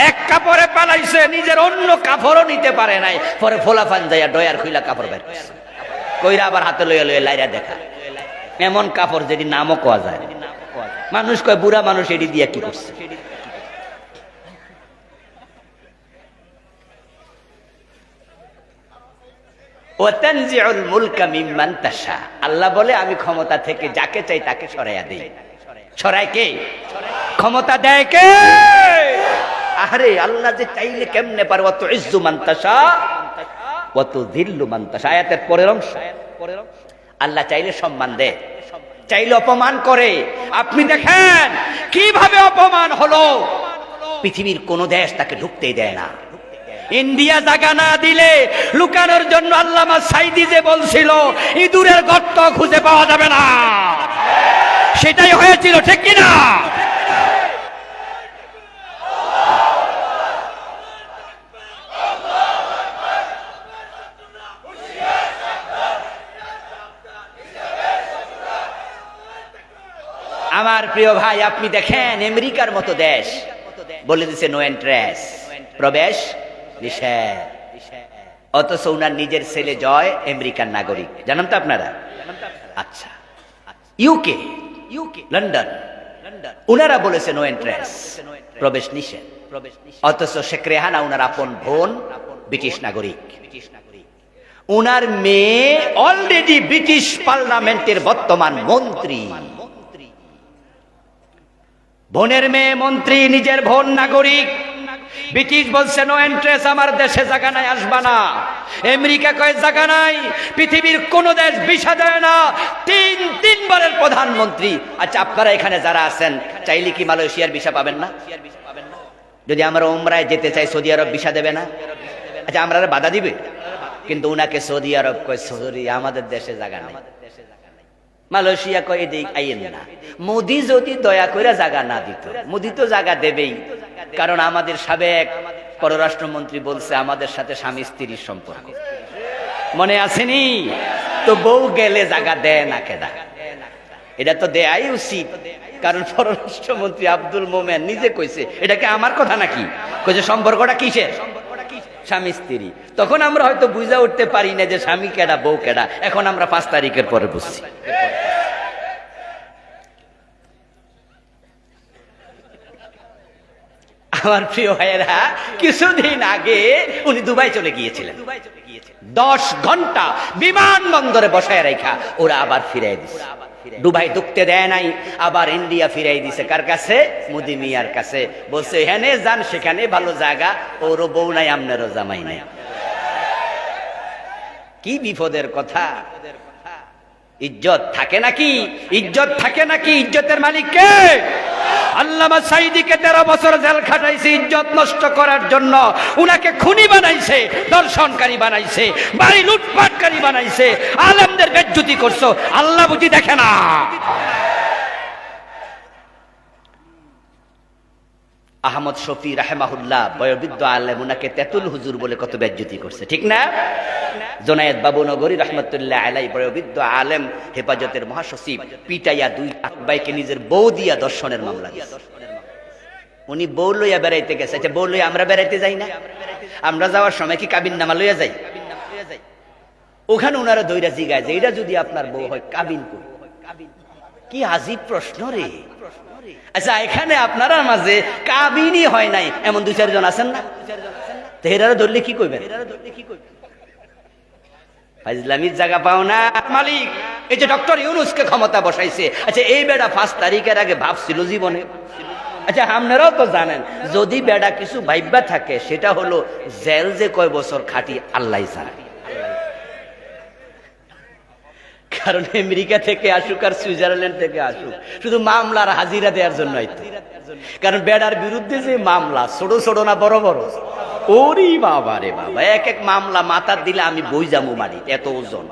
এক কাপড়ে পালাইছে, নিজের অন্য কাপড়ও নিতে পারে নাই। পরে ফোলাফান যাইয়া ডয়ার খুইলা কাপড় বের করছে, কইরা আবার হাতে লইয়া লইয়া লাইরা দেখা। এমন কাপড় যেটি নামও কোয়া যায়। মানুষ কয় বুড়া মানুষ এটি দিয়া কি করছে? আল্লাহ বলে আমি ক্ষমতা থেকে যাকে চাই তাকে সরাইয়া দেই। সরাই কে? ক্ষমতা দেয় কে? আরে আল্লাহ যে চাইলে কেমনে পারে, অত ইজ্জু মান তাশা ওয়া তুযিল্লু মান তাশা। আয়াতের পরের অংশ, আল্লাহ চাইলে সম্মান দেয়, চাইলে অপমান করে। আপনি দেখেন কিভাবে অপমান হলো, পৃথিবীর কোন দেশ তাকে ঢুকতেই দেয় না। ইন্ডিয়া জায়গা না দিলে লুকানোর জন্য আল্লামা সাইদি যে বলছিল ইঁদুরের গর্ত খুঁজে পাওয়া যাবে না, সেটাই হয়েছিল, ঠিক কিনা? আমার প্রিয় ভাই আপনি দেখেন আমেরিকার মতো দেশ বলে দিছে নো এন্ট্রেন্স, প্রবেশ নিষেধ, অথচ উনার নিজের ছেলে জয় আমেরিকান নাগরিক, জানেন তো আপনারা? আচ্ছা ইউকে, লন্ডন, উনারা বলেছে নো এন্ট্রেন্স, প্রবেশ নিষেধ, অথচ শেখ রেহানা উনার আপন বোন ব্রিটিশ নাগরিক। উনার মেয়ে অলরেডি ব্রিটিশ পার্লামেন্টের বর্তমান মন্ত্রী। বোনের মেয়ে মন্ত্রী, নিজের বোন নাগরিক। ব্রিটিশ বলছে নো এন্ট্রেন্স, আমার দেশে জায়গা নাই, আসবা না। আমেরিকা কয় জায়গা নাই, পৃথিবীর কোন দেশ ভিসা দেয় না। তিনবারের প্রধানমন্ত্রী। আচ্ছা আপনারা এখানে যারা আছেন চাইলে কি মালয়েশিয়ার ভিসা পাবেন না? যদি আমরা উমরায় যেতে চাই সৌদি আরব ভিসা দেবে না? আচ্ছা আমরা বাধা দিবে? কিন্তু উনাকে সৌদি আরব কয় সৌদি আমাদের দেশে জায়গা নাই। মালয়েশিয়া কয় এদিক আইয়েন না। মোদি যদি দয়া করে জায়গা না দিত, মোদি তো জায়গা দেবেই, কারণ আমাদের সাবেক পররাষ্ট্রমন্ত্রী বলছে আমাদের সাথে স্বামী স্ত্রীর সম্পর্ক, মনে আসেনি? তো বউ গেলে জায়গা দেয় না কেডা? এটা তো দেয়াই উচিত, কারণ পররাষ্ট্রমন্ত্রী আব্দুল মোমেন নিজে কইছে, এটাকে আমার কথা নাকি? কইছে সম্পর্কটা কিসের? স্বামী স্ত্রী। তখন আমরা হয়তো বুঝা উঠতে পারি না যে স্বামী কেডা বউ কেডা, এখন আমরা 5 তারিখের পরে বুঝছি। আমার প্রিয় ভাইয়েরা, কিছুদিন আগে উনি দুবাই চলে গিয়েছিলেন। 10 ঘন্টা বিমানবন্দরে বসায় রেখা ওরা আবার ফিরাই দিছে। দুবাই ঢুকতে দেয় নাই, আবার ইন্ডিয়া ফিরাই দিছে। কার কাছে? মোদি মিয়ার কাছে। বলছে এখানে যান, সেখানে ভালো জায়গা, ওরও বউ নাই, আপনারও জামাই নাই। কি বিপদের কথা! ইজ্জত থাকে নাকি? ইজ্জত থাকে নাকি? ইজ্জতের মালিক কে? আল্লামা সাঈদীকে 13 বছর জেল খাটাইছে ইজ্জত নষ্ট করার জন্য, উনাকে খুনি বানাইছে, দর্শনকারী বানাইছে, বাড়ি লুটপাটকারী বানাইছে, আলেমদের বেজ্জতি করছো, আল্লাহ বুঝি দেখে না? আহমদ শফি রাহেমাহুল্লাহ বয়োবৃদ্ধ আলেম, উনাকে তেতুল হুজুর বলে কত বেজ্জতি করছে, ঠিক না? জোনায়েদ বাবু নগরী রহমতুল্লাহ আলাইহি বয়োবৃদ্ধ আলেম, হেফাজতের মহাসচিব, পিটাইয়া 2 ভাইকে নিজের বউ দিয়া দর্শনের মামলা দিয়েছে। উনি বউ লইয়া বেড়াইতে গেছে। আচ্ছা, বউ লইয়া আমরা বেড়াইতে যাই না? আমরা যাওয়ার সময় কি কাবিন নামা লইয়া যাই? ওখানে ওনারা দইরা জিগায় যে এটা যদি আপনার বউ হয় কাবিন কই? কি আজীব প্রশ্ন রে। আচ্ছা, এখানে আপনারা মাঝে কাবিনই হয় নাই এমন 2-4 জন আছেন না? তো এরারে ধরলে কি কইবেন? ফাইজলামির জায়গা পাও না মালিক। এই যে ডক্টর ইউনূসকে ক্ষমতা বসাইছে, আচ্ছা এই বেড়া 5 তারিখের আগে ভাবছিল জীবনে? আচ্ছা, আপনারাও তো জানেন যদি বেড়া কিছু ভাইবা থাকে সেটা হলো জেল যে কয় বছর খাটি আল্লাহ জানে। কারণ আমেরিকা থেকে আসুক আর সুইজারল্যান্ড থেকে আসুক, শুধু মামলার হাজিরা দেওয়ার জন্য হয়তো। কারণ বেড়ার বিরুদ্ধে যে মামলা, ছোট ছোট না বড় বড়, ওরে বাবা রে বাবা, এক এক মামলা মাথার দিলে আমি বই যাবো মারি, এত ওজন,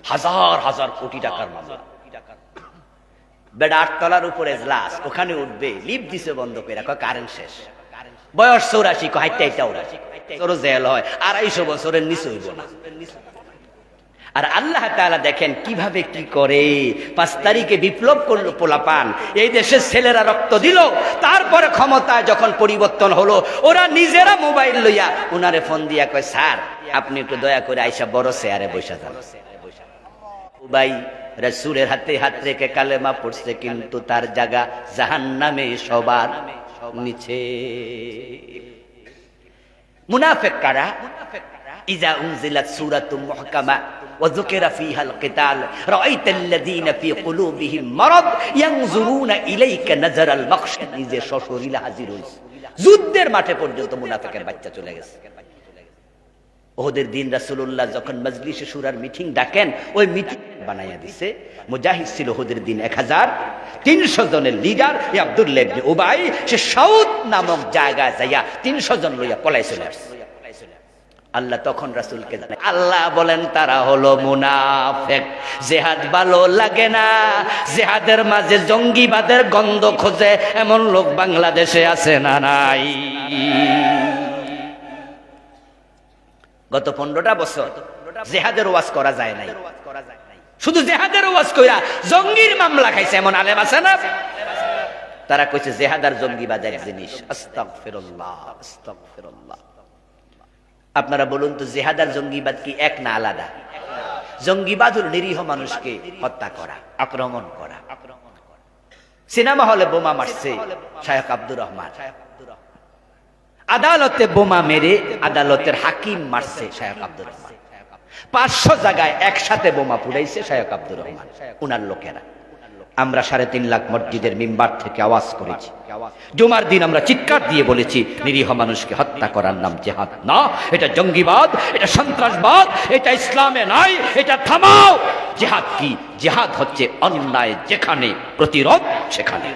হাজার হাজার কোটি টাকার মামলা। বেড়া 8 তলার উপরে এজলাস, ওখানে উঠবে, লিফট দিছে বন্ধ করে, কারেন্ট শেষ, বয়স 84, হাইটা হাইটা ওরা তোর জেল হয় 250 বছরের নিচে হইব না। আর আল্লাহ তাআলা দেখেন কিভাবে কি করে। 5 তারিখে বিপ্লব করলো পোলাপান, এই দেশের ছেলেরা রক্ত দিল, তারপরে ক্ষমতায় যখন পরিবর্তন হলো ওরা নিজেরা মোবাইল লইয়া উনারে ফোন দিয়া কয়, স্যার আপনি একটু দয়া করে আইসা বড় চেয়ারে বসে যান। ভাই রাসূলের হাতে হাত রেখে কালেমা পড়ছে, কিন্তু তার জায়গা জাহান্নামে সবার নিচে। মুনাফিক কারা? ইজা উনজিলাত সূরাতুম মুহকামা ওয়া যুকিরা ফীহাল কিতাল রাআইতাল্লাযীনা ফী কুলুবিহিম মারাদ ইয়ানজুরুনা ইলাইকা নাজারাল মাখশাদ। নিজে সশরীরে হাজির হইছে, যুদ্ধের মাঠে পর্যন্ত মুনাফিকের বাচ্চা চলে গেছে। ওহদের দিন রাসূলুল্লাহ যখন মজলিসে শুরার মিটিং ডাকেন, ওই মিটিং বানাইয়া দিছে। মুজাহিদ ছিল ওহদের দিন 1300 জনের লিডার আব্দুল্লাহ ইবনে উবাই। সে সাউদ নামক জায়গায় যাইয়া 300 জন লইয়া পলাই চলে আসছে। আল্লাহ তখন রাসূলকে জানায়, আল্লাহ বলেন তারা হলো মুনাফিক, জিহাদ ভালো লাগে না, জিহাদের মাঝে জঙ্গিবাদের গন্ধ খোঁজে এমন লোক বাংলাদেশে আছে না নাই? গত 15টা বছর জিহাদের ওয়াজ করা যায় নাই, শুধু জিহাদের ওয়াজ কইরা জঙ্গির মামলা খাইছে এমন আলেম আছে না? তারা কইছে জিহাদ আর জঙ্গিবাদ এক জিনিস। আস্তাগফিরুল্লাহ, আস্তাগফিরুল্লাহ। আপনারা বলুন তো, জিহাদ আর জঙ্গিবাদ কি এক না আলাদা? জঙ্গিবাদ হল নিরীহ মানুষকে হত্যা করা, আক্রমণ করা। সিনেমা হলে বোমা মারছে শায়খ আব্দুর রহমান, আদালতে বোমা মেরে আদালতের হাকিম মারছে শায়খ আব্দুর রহমান। 500 জায়গায় একসাথে বোমা পুড়াইছে শায়খ আব্দুর রহমান, উনার লোকেরা। আমরা 3.5 লাখ মসজিদের মিম্বার থেকে আওয়াজ করেছি, জুমার দিন আমরা চিৎকার দিয়ে বলেছি, নিরীহ মানুষকে হত্যা করার নাম জিহাদ না, এটা জঙ্গিবাদ, এটা সন্ত্রাসবাদ, এটা ইসলামে নাই, এটা থামাও। জিহাদ কি? জিহাদ হচ্ছে অন্যায় যেখানে, প্রতিরোধ সেখানে।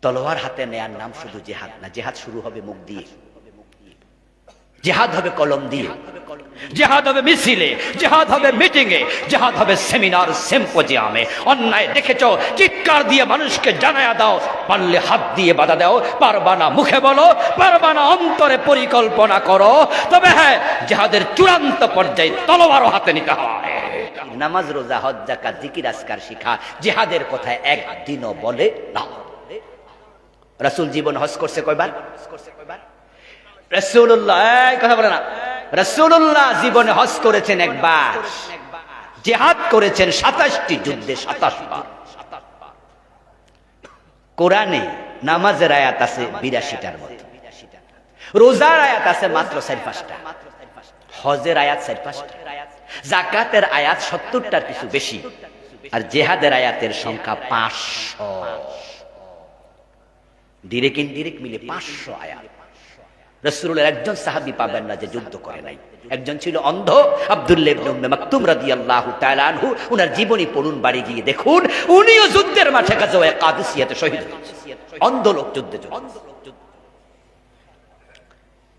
তলোয়ার হাতে নেয়ার নাম শুধু জিহাদ না, জিহাদ শুরু হবে মুখ দিয়ে, জিহাদ হবে কলম দিয়ে, জিহাদ হবে মিছিলে, জিহাদ হবে মিটিংয়ে, জিহাদ হবে সেমিনার সিম্পোজিয়ামে। অন্যায় দেখেছো, চিৎকার দিয়ে মানুষকে জানায়া দাও, পারলে হাত দিয়ে বাধা দাও, পারবা না মুখে বলো, পারবা না অন্তরে পরিকল্পনা করো। তবে হ্যাঁ, জিহাদের চূড়ান্ত পর্যায়ে তলোয়ারও হাতে নিতে হয়। নামাজ, রোজা, হজ, যাকাত, জিকির, আজকার শিখা জিহাদের কথায় একদিনও বলে না। রাসূল জীবন হজ করছে কয়বার? রাসূলুল্লাহ কথা বলে না, রাসূলুল্লাহ জীবনে হজ করেছেন একবার, জিহাদ করেছেন 27টি যুদ্ধে 27 বার। কোরআনে নামাজের আয়াত আছে 82টার মতো, রোজার আয়াত আছে মাত্র 4-5টা, হজের আয়াত 4-5টা, যাকাতের আয়াত 70টার কিছু বেশি, আর জিহাদের আয়াতের সংখ্যা 500। ডিরেক্ট ইনডিরেক্ট মিলে 500 আয়াত। রাসূলের একজন সাহাবী পাবেন না যে যুদ্ধ করে নাই। একজন ছিল অন্ধ, আব্দুল্লাহ ইবনে উম্মে মাকতুম রাদিয়াল্লাহু তাআলা আনহু। উনার জীবনী পড়ুন, বাড়ি গিয়ে দেখুন, উনিও যুদ্ধের মাঠে গাজওয়ে কাদিসিয়াতে শহীদ হয়েছে। অন্ধ লোক যুদ্ধে চলে।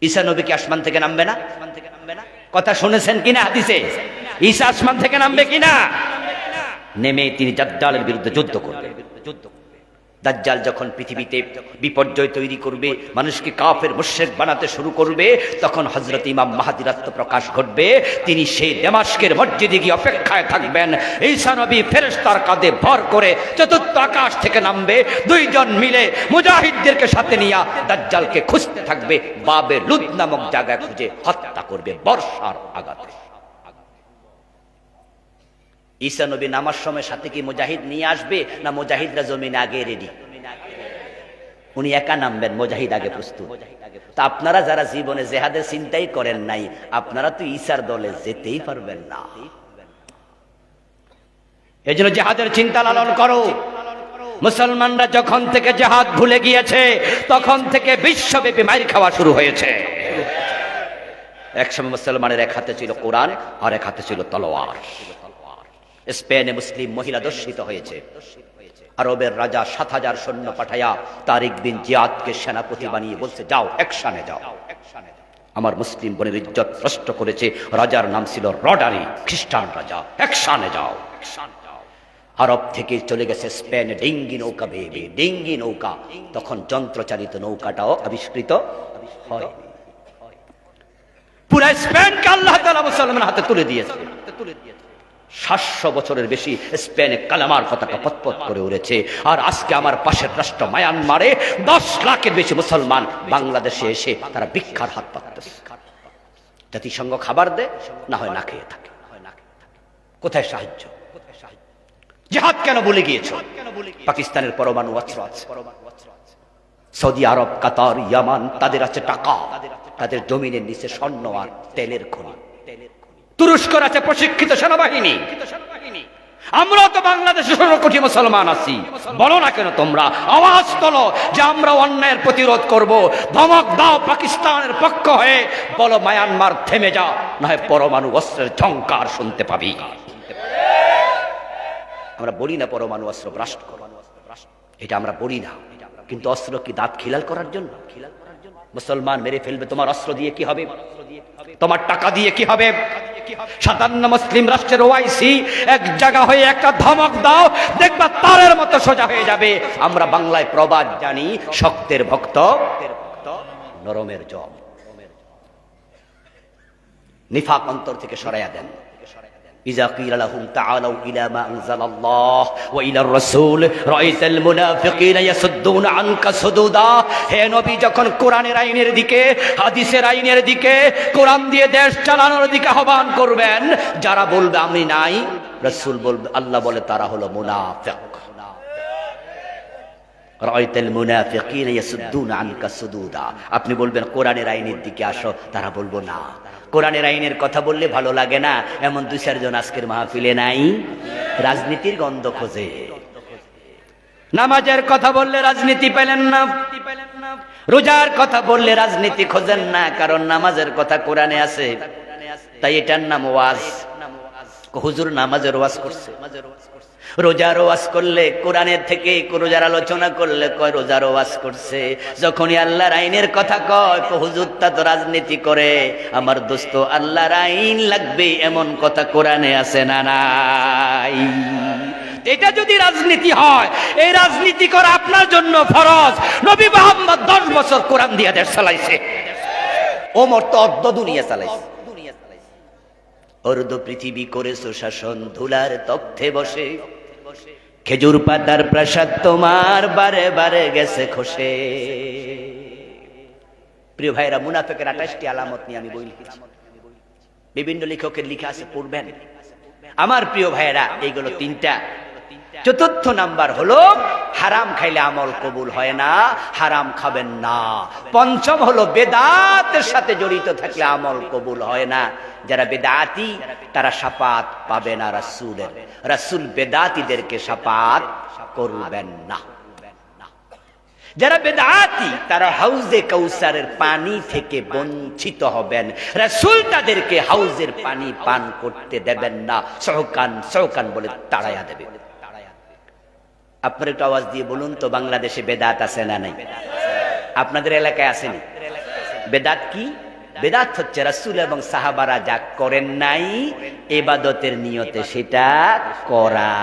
ঈসা নবী কি আসমান থেকে নামবে না? কথা শুনেছেন কিনা হাদিসে? ঈসা আসমান থেকে নামবে কিনা? নেমে তিনি দাজ্জালের বিরুদ্ধে যুদ্ধ করবেন। দাজ্জাল যখন পৃথিবীতে বিপর্যয় তৈরি করবে, মানুষকে কাফের মুশরিক বানাতে শুরু করবে, তখন হযরত ইমাম মাহদীর আত্মপ্রকাশ ঘটবে। তিনি সেই দামেস্কের মসজিদে গিয়ে অপেক্ষায় থাকবেন। ঈসা নবী ফেরেশতার কাঁধে ভর করে চতুর্থ আকাশ থেকে নামবে। দুইজন মিলে মুজাহিদদেরকে সাথে নিয়ে দাজ্জালকে খুঁজতে থাকবে। বাবে লুদ নামক জায়গায় খুঁজে হত্যা করবে বর্ষার আঘাতে। ঈসা নবী নামার সময় সাথে কি মুজাহিদ নিয়ে আসবে, না মুজাহিদরা জমিনে আগে রেডি? উনি একা নামবেন, মুজাহিদ আগে প্রস্তুত। তা আপনারা যারা জীবনে জিহাদের চিন্তাই করেন নাই, আপনারা তো ঈসার দলে যেতেই পারবেন না। এই জন্য জিহাদের চিন্তা লালন করো। মুসলমানরা যখন থেকে জিহাদ ভুলে গিয়েছে, তখন থেকে বিশ্বব্যাপী মাইর খাওয়া শুরু হয়েছে। একসময় মুসলমানের এক হাতে ছিল কোরআন, আর এক হাতে ছিল তলোয়ার। স্পেনে মুসলিম মহিলা দর্শিত হয়েছে। আরবের রাজা ৭,০০০ সৈন্য পাঠাইয়া তারিক বিন জিয়াদকে সেনাপতি বানিয়ে বলছে, যাও অ্যাকশনে যাও। আমার মুসলিম বোনের ইজ্জত নষ্ট করেছে। রাজার নাম ছিল রডারি, খ্রিস্টান রাজা। অ্যাকশনে যাও। আরব থেকে চলে গেছে স্পেনে ডিঙ্গি নৌকা বেয়ে, ডিঙ্গি নৌকা। তখন যন্ত্রচালিত নৌকাটাও আবিষ্কৃত হয়। পুরা স্পেনকে আল্লাহ তাআলা মুসলমানের হাতে তুলে দিয়েছে। ৭০০ বছরের বেশি স্পেনে কালেমার পতাকা পতপত করে উড়েছে। আর আজকে আমার পাশের রাষ্ট্র মায়ানমারে ১০ লাখের বেশি মুসলমান বাংলাদেশে এসে তারা ভিক্ষার হাত পাততেছে। জাতিসংঘ খাবার দেয়, না হয় না খেয়ে থাকে। কোথায় সাহায্য? জিহাদ কেন ভুলে গিয়েছো? পাকিস্তানের পরমাণু অস্ত্র আছে, সৌদি আরব, কাতার, ইয়ামান, তাদের আছে টাকা, তাদের জমিনের নিচে স্বর্ণ আর তেলের খনি। তুরস্কর আছে প্রশিক্ষিত সেনাবাহিনী। আমরা তো বাংলাদেশে ১৬ কোটি মুসলমান আছি। বলো না কেন তোমরা? আওয়াজ তোলো যে আমরা অন্যায়ের প্রতিরোধ করব। ধমক দাও পাকিস্তানের পক্ষ হয়ে, বলো মায়ানমার থেমে যা, না হয় পরমাণু অস্ত্রের ঝংকার শুনতে পাবি। আমরা বলি না পরমাণু অস্ত্র ব্রাস্ট করো, এটা আমরা বলি না। কিন্তু অস্ত্র কি দাঁত খিলাল করার জন্য? মুসলমান মেরে ফেলবে, তোমার অস্ত্র দিয়ে কি হবে? তোমার টাকা দিয়ে কি হবে? ৫৭ মুসলিম রাষ্ট্রের ওআইসি এক জায়গা হয়ে একটা ধমক দাও, দেখবা তারের মতো সোজা হয়ে যাবে। আমরা বাংলায় প্রবাদ জানি, শক্তের ভক্ত নরমের জম। নিফাক অন্তর থেকে সরাইয়া দেন। ইযা কিলা লাহুম তাআলাউ ইলা মা আনজালাল্লাহ ওয়া ইলার রাসূল রাআইতাল মুনাফিকিনা ইয়াসুদ্দুনা আনকা সুদুদা। হে নবী, যখন কোরআনের আইনের দিকে, হাদিসের আইনের দিকে, কোরআন দিয়ে দেশ চালানোর দিকে আহ্বান করবেন, যারা বলবে আমি নাই, রাসূল বলবে, আল্লাহ বলে তারা হলো মুনাফিক। রাআইতাল মুনাফিকিনা ইয়াসুদ্দুনা আনকা সুদুদা। আপনি বলবেন কোরআনের আইনের দিকে আসো, তারা বলবো না। কোরআনের আইনের কথা বললে ভালো লাগে না, এমন ২-৪ জন আজকের মাহফিলে নাই। রাজনীতির গন্ধ খোঁজে। নামাজের কথা বললে রাজনীতি পেলেন না, রোজার কথা বললে রাজনীতি খোঁজেন না, কারণ নামাজের কথা কোরআনে আছে। তাই এটার নাম ওয়াজ। হুজুর নামাজের ওয়াজ করছে, রোজার ওয়াজ করলে কোরআনের থেকে রোজার আলোচনা করলে কয় রোজার ওয়াজ করছে। যখনই আল্লাহর আইনের কথা কয় হুজুর তা তো রাজনীতি করে। আমার দোস্ত, আল্লাহর আইন লাগবে এমন কথা কোরআনে আছে না নাই? এটা যদি রাজনীতি হয়, এই রাজনীতি করা আপনার জন্য ফরজ। নবী মুহাম্মদ ১০ বছর কোরআন দিয়ে দেশ চালাইছে। ওমর তো অর্ধ দুনিয়া চালাইছে। অর্ধ পৃথিবী করেছো শাসন, ধুলার তখ্তে বসে। খেজুর পাতার প্রাসাদ তোমার বারে বারে গেছে খসে। প্রিয় ভাইরা, মুনাফিকের ২৮টি আলামত নিয়ে আমি বই লিখেছি। বিভিন্ন লেখকের লেখা আছে, পড়বেন। আমার প্রিয় ভাইরা, এইগুলো ৩টা। চতুর্থ নাম্বার হলো হারাম খাইলে আমল কবুল হয় না, হারাম খাবেন না। পঞ্চম হলো বেদাতের সাথে জড়িত থাকলে আমল কবুল হয় না। যারা বেদাতি তারা শাফাত পাবে না রাসূলের। রাসূল বেদাতিদেরকে শাফাত করবেন না। যারা বেদাতি তারা হাউজে কাউসারের পানি থেকে বঞ্চিত হবেন, রাসূল তাদেরকে হাউজের পানি পান করতে দেবেন না, সহকান সহকান বলে তাড়াইয়া দেবে। আপনার একটু আওয়াজ দিয়ে বলুন তো, বাংলাদেশে বেদাত আছে না নাই? আপনাদের এলাকায় আসেনি? বেদাত কি? বেদাত হচ্ছে রাসূল এবং সাহাবারা যা করেন নাই ইবাদতের নিয়তে সেটা করা,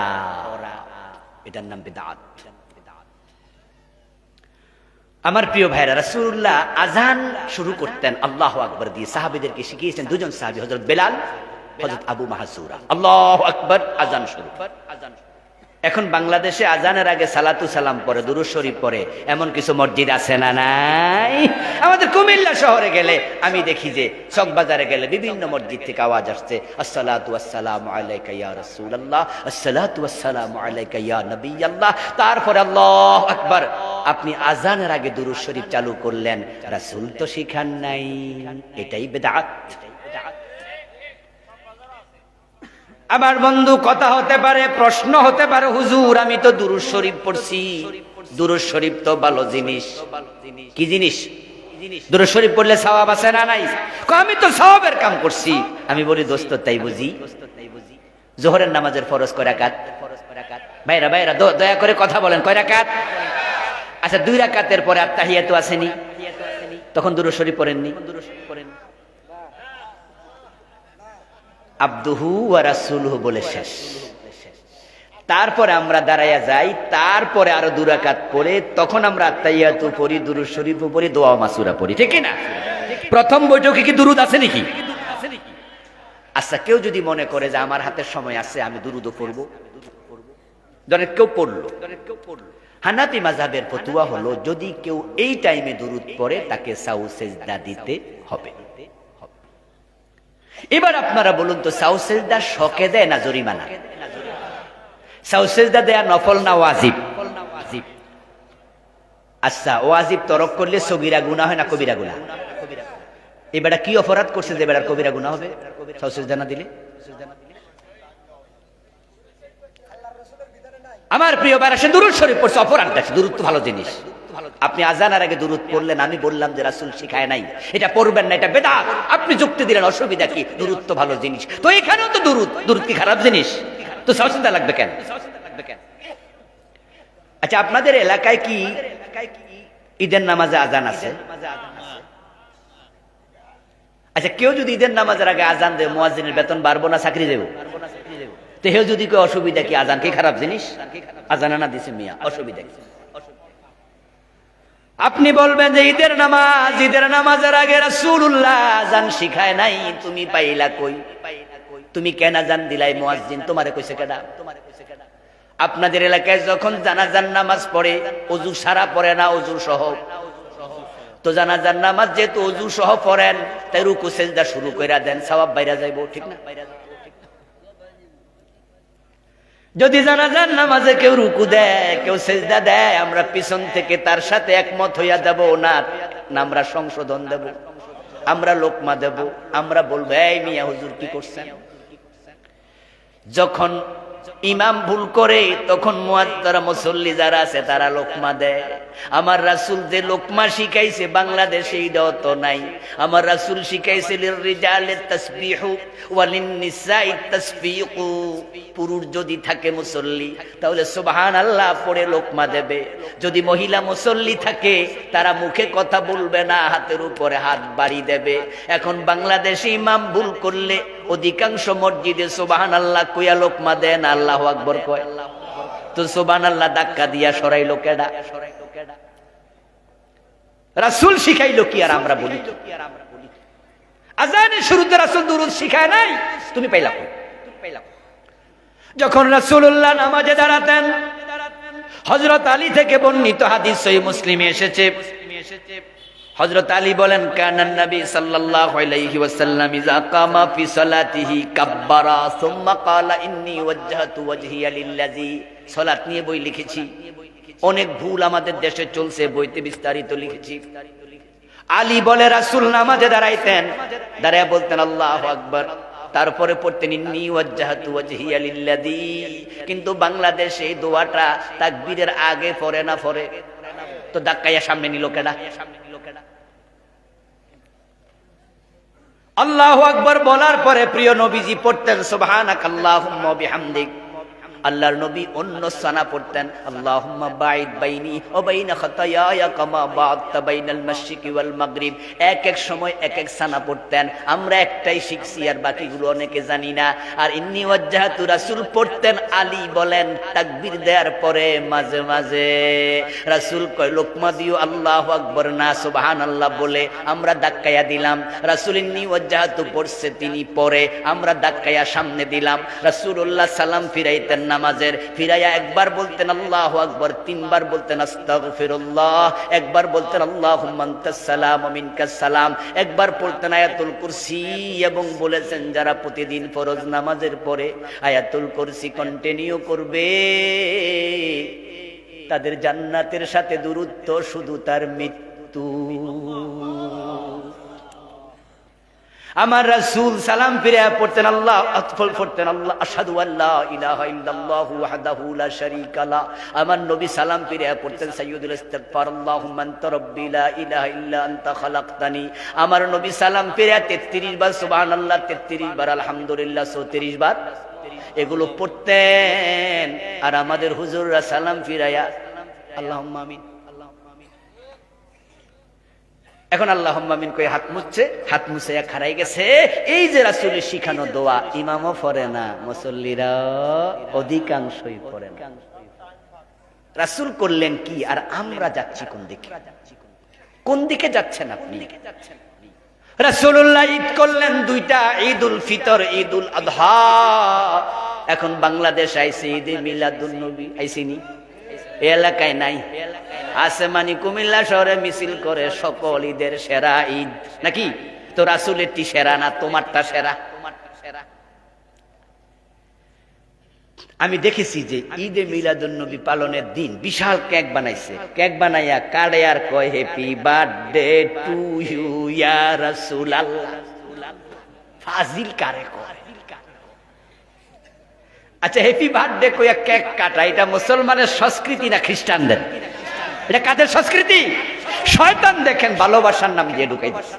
এটার নাম বেদাত। আমার প্রিয় ভাইরা, রাসূলুল্লাহ আযান শুরু করতেন আল্লাহু আকবার দিয়ে, সাহাবীদেরকে শিখিয়েছেন দুজন সাহাবী, হযরত বেলাল, হযরত আবু মাহজুরা। আল্লাহু আকবার, আযান শুরু। এখন বাংলাদেশে আজানের আগে সালাতু সালাম পড়ে, দুরূদ শরীফ পড়ে, এমন কিছু মসজিদ আছে না নাই? আমাদের কুমিল্লা শহরে গেলে আমি দেখি যে চকবাজারে গেলে বিভিন্ন মসজিদ থেকে আওয়াজ আসছে, আসসালাতু ওয়াসসালামু আলাইকা ইয়া রাসূলুল্লাহ, আসসালাতু ওয়াসসালামু আলাইকা ইয়া নবিয়াল্লাহ। তারপরে আল্লাহু আকবার। আপনি আজানের আগে দুরূদ শরীফ চালু করলেন, রাসূল তো শিখান নাই, এটাই বেদাত। আমার বন্ধু, কথা হতে পারে, প্রশ্ন হতে পারে, হুজুর আমি তো দুরূদ শরীফ পড়ছি, দুরূদ শরীফ তো ভালো জিনিস। কি জিনিস? দুরূদ শরীফ পড়লে সওয়াব আছে না নাই? আমি তো সওয়াবের কাম করছি। আমি বলি দোস্ত তাই বুঝি? যোহরের নামাজের ফরজ কয় রাকাত? ভাইরা ভাইরা দয়া করে কথা বলেন, কয় রাকাত? আচ্ছা, 2 রাকাতের পরে আত্তাহিয়াতু আসেনি? তখন দুরূদ শরীফ পড়েননি? আব্দুহু ওয়া রাসূলুহু বলে শেষ। তারপরে আমরা দাঁড়াইয়া যাই, তারপরে আরো 2 রাকাত পড়ে তখন আমরা আত্তাহিয়াতু পড়ি, দুরূদ শরীফ পড়ি, দোয়া মাসুরা পড়ি, ঠিক না? প্রথম বৈঠকে কি দুরূদ আছে নাকি? আচ্ছা, কেউ যদি মনে করে যে আমার হাতে সময় আছে, আমি দুরূদও পড়ব, ধরেন কেউ পড়লো, হানাফি মাযহাবের ফতোয়া হলো যদি কেউ এই টাইমে দুরূদ পড়ে তাকে সাউ সিজদা দিতে হবে। এবার আপনারা বলুন তো, সাউ সিজদা শকে দেয় না জরিমানা? সাউ সিজদা দেয়া নফল না ওয়াজিব? আচ্ছা, ওয়াজিব তরক করলে সগীরা গুনাহ হয় না কবিরা গুনাহ? এবারে কি অপরাধ করছে যে এবার কবিরা গুনাহ হবে সাউ সিজদা না দিলে? আমার প্রিয় ভাইরা, সে দুরূদ শরীফ পড়ছে, অপরাধটা কি? দুরূদ তো ভালো জিনিস। আপনি আজানের আগে দুরূদ পড়লেন, আমি বললাম যে রাসূল শিখায় নাই, এটা পড়বেন না, এটা বেদাত। আপনি যুক্তি দিলেন, অসুবিধা কি? দুরূদ তো ভালো জিনিস। তো এখানেও তো দুরূদ, দুরূদ কি খারাপ জিনিস? তো সাউ সিজদা লাগবে কেন? আচ্ছা, আপনাদের এলাকায় কি ঈদের নামাজে আজান আছে? আচ্ছা, কেউ যদি ঈদের নামাজের আগে আজান দেয়, মুয়াজ্জিনের বেতন বাড়বো না চাকরি দেব? তো হেও যদি কেউ অসুবিধা কি? আজান কি খারাপ জিনিস? আজান না দিছে মিয়া, অসুবিধা কি? আপনি বলবেন যে ঈদের নামাজের আগে রাসূলুল্লাহ আজান শিখায় নাই, তুমি পাইলা কই? তুমি কেন আজান দিলাই? মুয়াজ্জিন তোমারে কইছে কেডা? আপনাদের এলাকায় যখন জানাজার নামাজ পড়ে, ওযু সারা পড়ে না, ওযু সহ? তো জানাজার নামাজ যেহেতু ওযু সহ পড়েন, তাই রুকু সিজদা শুরু কইরা দেন, সওয়াব বাইরা যাইবো, ঠিক না? যদি জানাজার নামাজে কেউ রুকু দেয়, কেউ সিজদা দেয়, আমরা পিছন থেকে তার সাথে একমত হইয়া দেব না, আমরা সংশোধন দেব, আমরা লোকমা দেব, আমরা বলবো এই মিয়া হুজুর কি করছেন? যখন ইমাম ভুল করে তখন মুয়াজ্জিরা মুসল্লি যারা আছে তারা লোকমা দেয়। আমার রাসূল যে লোকমা শিখাইছে বাংলাদেশে এইটাও তো নাই। আমার রাসূল শিখাইছে লিররিজালিত তাসবিহু ওয়া লিন্নিসাইত তাসফিকু, পুরুষ যদি থাকে মুসল্লি তাহলে সুবহানাল্লাহ পড়ে লোকমা দেবে। যদি মহিলা মুসল্লি থাকে তারা মুখে কথা বলবে না, হাতের উপরে হাত বাড়ি দেবে। এখন বাংলাদেশে ইমাম ভুল করলে অধিকাংশ মসজিদে সুবহানাল্লাহ কইয়া লোকমা দেন, আল্লাহু আকবার কয়। তো সুবহানাল্লাহ ধাক্কা দিয়া সরাইলো কেডা? রাসূল শিখাইলো কি আর আমরা বলি? আজানের শুরুতে রাসূল দুরূদ শিখায় নাই, তুমি পাইলা কই? যখন রাসূলুল্লাহ নামাজে দাঁড়াতেন, হযরত আলী থেকে বর্ণিত হাদিস সহিহ মুসলিমে এসেছে, হযরত আলী বলেন কানান নবী সাল্লাল্লাহু আলাইহি ওয়াসাল্লাম ইযা কামা ফি সালাতিহি কাব্বারা সুম্মা ক্বালা ইন্নী ওয়াজ্জাহতু ওয়াজহিয়া লিল্লাযী। সালাত নিয়ে বই লিখেছি, অনেক ভুল আমাদের দেশে চলছে, বইতে বিস্তারিত লিখেছি। আলী বলে রাসূল নামাজে দাঁড়াইতেন, দাঁড়ায় বলতেন আল্লাহু আকবার, তারপরে পড়তেন ইন্নী ওয়াজ্জাহতু ওয়াজহিয়া লিল্লাযী। কিন্তু বাংলাদেশে এই দোয়াটা তাকবীরের আগে পড়ে না পড়ে? তো ধাক্কাইয়া সামনে নিল কেডা? আল্লাহু আকবার বলার পরে প্রিয় নবীজি পড়তেন সুবহানাকাল্লাহুম্মা ওয়া বিহামদিক। আল্লাহর নবী অন্য সানা পড়তেন আল্লাহুম্মা বাঈদ বাইনি ওয়া বাইনা খাতায়ায়া কামা বা'আদতা বাইনাল মাশরিকি ওয়াল মাগরিব। এক এক সময় এক এক সানা পড়তেন। আমরা একটাই শিখছি আর বাকিগুলো অনেকে জানি না। আর ইন্নী ওয়াজ্জাহাতু রাসূল পড়তেন, আলী বলেন তাকবীর দেওয়ার পরে মাঝে মাঝে রাসূল কয় লোকমা দিও আল্লাহু আকবার না সুবহানাল্লাহ বলে আমরা ধাক্কায়া দিলাম। রাসূল ইন্নী ওয়াজ্জাহাতু পড়ছে, তিনি পরে আমরা ধাক্কায়া সামনে দিলাম। রাসূলুল্লাহ সালাম ফিরাইতেন নামাজের, ফিরাইয়া একবার বলতেন আল্লাহু আকবার, তিনবার বলতেন আস্তাগফিরুল্লাহ, একবার বলতেন আল্লাহুম্মা আনতাস সালাম ওয়া মিনকাস সালাম, একবার পড়তেন আয়াতুল কুরসি এবং বলেছেন যারা প্রতিদিন ফরজ নামাজের পরে আয়াতুল কুরসি কন্টিনিউ করবে তাদের জান্নাতের সাথে দূরত্ব শুধু তার মৃত্যু। আমার রাসূল সালাম ফিরে পড়তেন আল্লাহ পড়তেন আল্লাহ আশহাদু আল্লা ইলাহা ইল্লাল্লাহু ওয়াহদাহু লা শারীকা লা। আমার নবী সালাম ফিরে পড়তেন সাইয়্যিদুল ইস্তিগফার আল্লাহুম্মা আনতা রাব্বি লা ইলাহা ইল্লা আনতা খালাকতানি। আমার নবী সালাম ফিরে 33 বার সুবহানাল্লাহ, 33 বার আলহামদুলিল্লাহ, 34 বার এগুলো পড়তেন। আর আমাদের হুজুররা সালাম ফিরায়া আল্লাহুম্মা আমিন। এখন আল্লাহুম্মা আমিন কই হাত মুছছে, হাত মুছাইয়া খাড়াই গেছে। এই যে রাসূলের শিখানো দোয়া ইমামও পড়ে না, মুসল্লিরা অধিকাংশই পড়ে না। রাসূল করলেন কি আর আমরা যাচ্ছি কোন দিকে? কোন দিকে যাচ্ছেন আপনি? রাসূলুল্লাহ ঈদ করলেন দুইটা, ঈদুল ফিতর, ঈদুল আযহা। এখন বাংলাদেশ আইছে ঈদে মিলাদুন নবী, আইছিনি? এই এলাকায় নাই, আছে মানে কুমিল্লা শহরে মিছিল করে সকল ঈদের সেরা ঈদ নাকি? তো রাসূলেরটি সেরা না, তোমারটা সেরা? আমি দেখেছি যে ঈদে মিলাদুন নবী পালনের দিন বিশাল কেক বানাইছে, কেক বানাইয়া কাটে আর কয় হ্যাপি বার্থডে টু ইউ ইয়া রাসূলুল্লাহ। ফাজিল কারে কয়? আচ্ছা হ্যাপি বার্থডে কইয়া কেক কাটা এটা মুসলমানের সংস্কৃতি না খ্রিস্টানদের? এটা কাদের সংস্কৃতি? শয়তান দেখেন ভালোবাসার নাম দিয়ে ঢুকাই দিচ্ছে।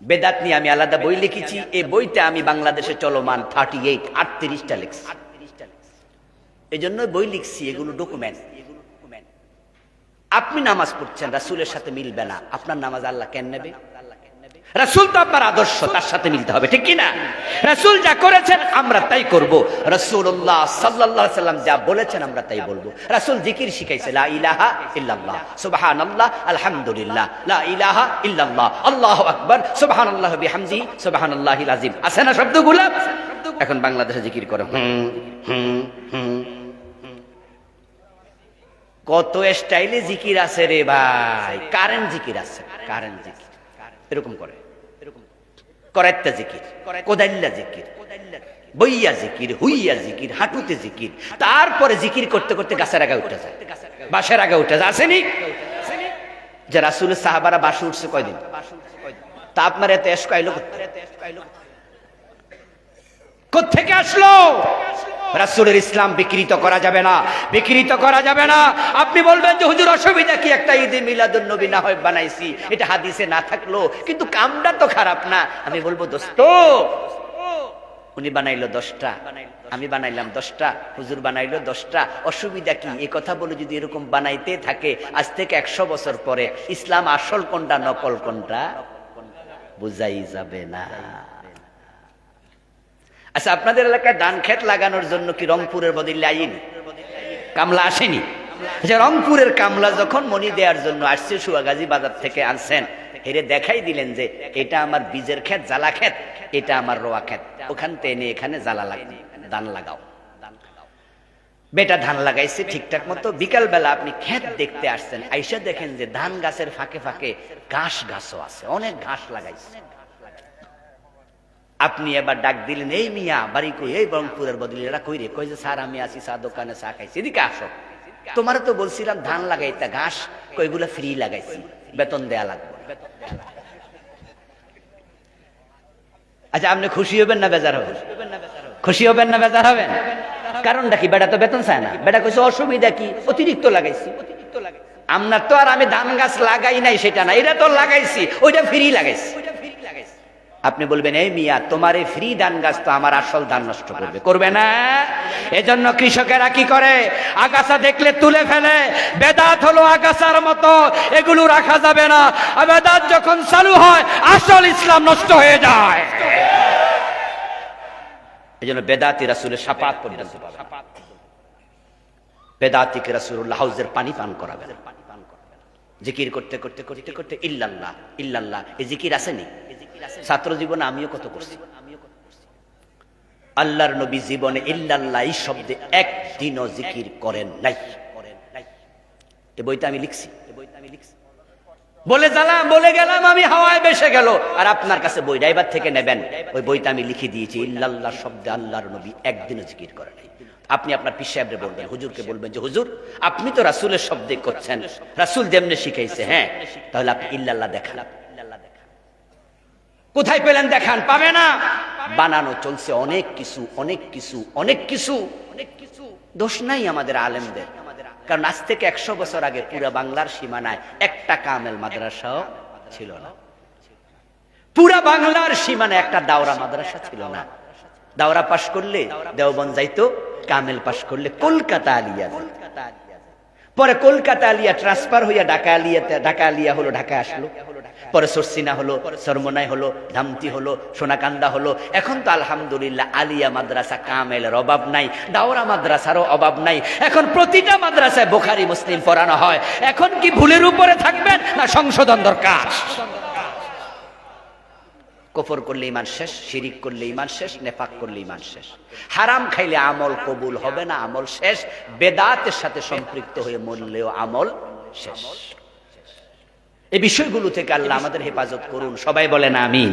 বেদাত নিয়ে আমি আলাদা বই লিখেছি, এই বইতে আমি বাংলাদেশে চলমান 38টা লিখছি। এই জন্য বই লিখছি, এগুলো ডকুমেন্ট। আপনি নামাজ পড়ছেন রাসূলের সাথে মিলবে না, আপনার নামাজ আল্লাহ কেন নেবে? রাসূল তো আপনার আদর্শ, তার সাথে মিলতে হবে, ঠিক কি না? রাসূল যা করেছেন আমরা তাই করব। রাসূলুল্লাহ সাল্লাল্লাহু আলাইহি সাল্লাম যা বলেছেন আমরা তাই বলবো। রাসূল জিকির শিখাইছে লা ইলাহা ইল্লাল্লাহ, সুবহানাল্লাহ, আলহামদুলিল্লাহ, লা ইলাহা ইল্লাল্লাহ, আল্লাহু আকবার, সুবহানাল্লাহি বিহামদিহি, সুবহানাল্লাহিল আযীম। আছে না শব্দগুলো? এখন বাংলাদেশে জিকির করে কত স্টাইলে জিকির আছে রে ভাই। কারেন্ট জিকির আছে, কারেন্ট জিকির এরকম করে, করাইত্যা জিকির, কোদাইল্লা জিকির, বইয়া জিকির, হুইয়া জিকির, হাঁটুতে জিকির। তারপরে জিকির করতে করতে গাছের আগে উঠে যায়, বাঁশের আগে উঠে যায়। আসেনি যে রাসূলের সাহাবারা বাসে উঠছে কয়দিন? তা আপনার এত এশক আইলো কোত্থেকে আসলো? রাসূলের ইসলাম বিকৃত করা যাবে না, বিকৃত করা যাবে না। আপনি বলবেন যে হুজুর অসুবিধা কি, একটা ঈদে মিলাদুন নবী না হয় বানাইছি, এটা হাদিসে না থাকলো, কিন্তু কামটা তো খারাপ না। আমি বলবো দোস্ত, উনি বানাইলো 10টা, আমি বানাইলাম 10টা, হুজুর বানাইলো 10টা, অসুবিধা কি? এই কথা বলে যদি এরকম বানাইতে থাকে আজ থেকে 100 বছর পরে ইসলাম আসল কোনটা নকল কোনটা বুঝাই যাবে না। আচ্ছা আপনাদের এলাকায় ধান ক্ষেত লাগানোর জন্য কি রংপুরের বদলে আইনি কামলা আসেনি? আচ্ছা রংপুরের কামলা যখন মনি দেওয়ার জন্য আসছে, সুয়াগাজী বাজার থেকে আনছেন, হেরে দেখাই দিলেন যে এটা আমার বীজের ক্ষেত, জ্বালা ক্ষেত, এটা আমার রোয়া ক্ষেত, ওখান থেকে এনে এখানে জ্বালা লাগবে, ধান লাগাও। বেটা ধান লাগাইছে ঠিকঠাক মতো। বিকাল বেলা আপনি ক্ষেত দেখতে আসছেন, আইসা দেখেন যে ধান গাছের ফাঁকে ফাঁকে ঘাসও আছে, অনেক ঘাস লাগাইছে। আপনি এবার ডাক দিলেন, এই মিয়া বাড়ি কই? এই রংপুরের বদলি এরা কই রে? কই যে স্যার আমি আছি চা দোকানে, চা খাইছি, এদিকে আসো। তোমার তো বলছিলাম ধান লাগাইতা, ঘাস কইগুলো ফ্রি লাগাইছি, বেতন দেয়া লাগবে। আচ্ছা আপনি খুশি হবেন না বেজার হবেন? খুশি হবেন না বেজার হবেন? কারণটা কি? বেটা তো বেতন চায় না, বেটা কইছে অসুবিধা কি, অতিরিক্ত লাগাইছি। আমরা তো আর আমি ধান গাছ লাগাই নাই সেটা না, এটা তো লাগাইছি, ওইটা ফ্রি লাগাইছি। আপনি বলবেন এই মিয়া তোমার এই ফ্রি ধান গাছ তো আমার আসল ধান নষ্ট করবে, করবে না? এজন্য কৃষকেরা কি করে, আগাছা দেখলে তুলে ফেলে। বেদাত হলো আগাছার মতো, এগুলো রাখা যাবে না। আর বেদাত যখন চালু হয় আসল ইসলাম নষ্ট হয়ে যায়। এজন্য বেদাতি রাসূলের শাফাত পর্যন্ত পাবে। বেদাতিকে রাসূলুল্লাহ হাউজের পানি পান করাবেন। জিকির করতে করতে করতে করতে ইল্লাল্লাহ ইল্লাল্লাহ, এই জিকির আসেনি? ছাত্র জীবনে আমিও কত করছি। আল্লাহর নবী জীবনে ইল্লাল্লাহ এই শব্দে একদিনও জিকির করেন নাই। এই বইটা আমি লিখছি, বলে গেলাম আমি, হাওয়ায় ভেসে গেল। আর আপনার কাছে বইটা এবার থেকে নেবেন, ওই বইটা আমি লিখে দিয়েছি, ইল্লাল্লাহ শব্দে আল্লাহর নবী একদিনও জিকির করেন নাই। আপনি আপনার পীর সাহেবরে বলবেন, হুজুরকে বলবেন যে হুজুর আপনি তো রাসূলের শব্দে করছেন, রাসূল যেমনে শিখাইছে, হ্যাঁ তাহলে আপনি ইল্লাল্লাহ দেখান। কোথায় পেলেন দেখান? পাবে না। বানানো চলছে অনেক কিছু অনেক কিছু অনেক কিছু। দোষ নাই আমাদের আলেমদের, কারণ আজ থেকে 100 বছর আগে পুরা বাংলার সীমানায় একটা কামেল মাদ্রাসাও ছিল না। পুরা বাংলার সীমানায় একটা দাওরা মাদ্রাসা ছিল না। দাওরা পাশ করলে দেওবন্দ যাইতো, কামেল পাশ করলে কলকাতা আলিয়া। পরে কলকাতা আলিয়া ট্রান্সফার হইয়া ঢাকা আলিয়াতে, ঢাকা আলিয়া হলো, ঢাকা আসলো। পরে সরসিনা হলো, সরমনাই হলো, ধামতি হলো, সোনাকান্দা হলো। এখন তো আলহামদুলিল্লাহ আলিয়া মাদ্রাসা কামেলের অভাব নাই, দাওরা মাদ্রাসারও অভাব নাই। এখন প্রতিটা মাদ্রাসায় বুখারী মুসলিম পড়ানো হয়। এখন কি ভুলের উপরে থাকবেন না সংশোধন দরকার? কুফর করলে ঈমান শেষ, শিরিক করলে ঈমান শেষ, নেফাক করলে ঈমান শেষ। হারাম খাইলে আমল কবুল হবে না, আমল শেষ। বেদাতের সাথে সম্পৃক্ত হয়ে মরলেও আমল শেষ। এই বিষয়গুলো থেকে আল্লাহ আমাদের হেফাজত করুন। সবাই বলেন আমিন।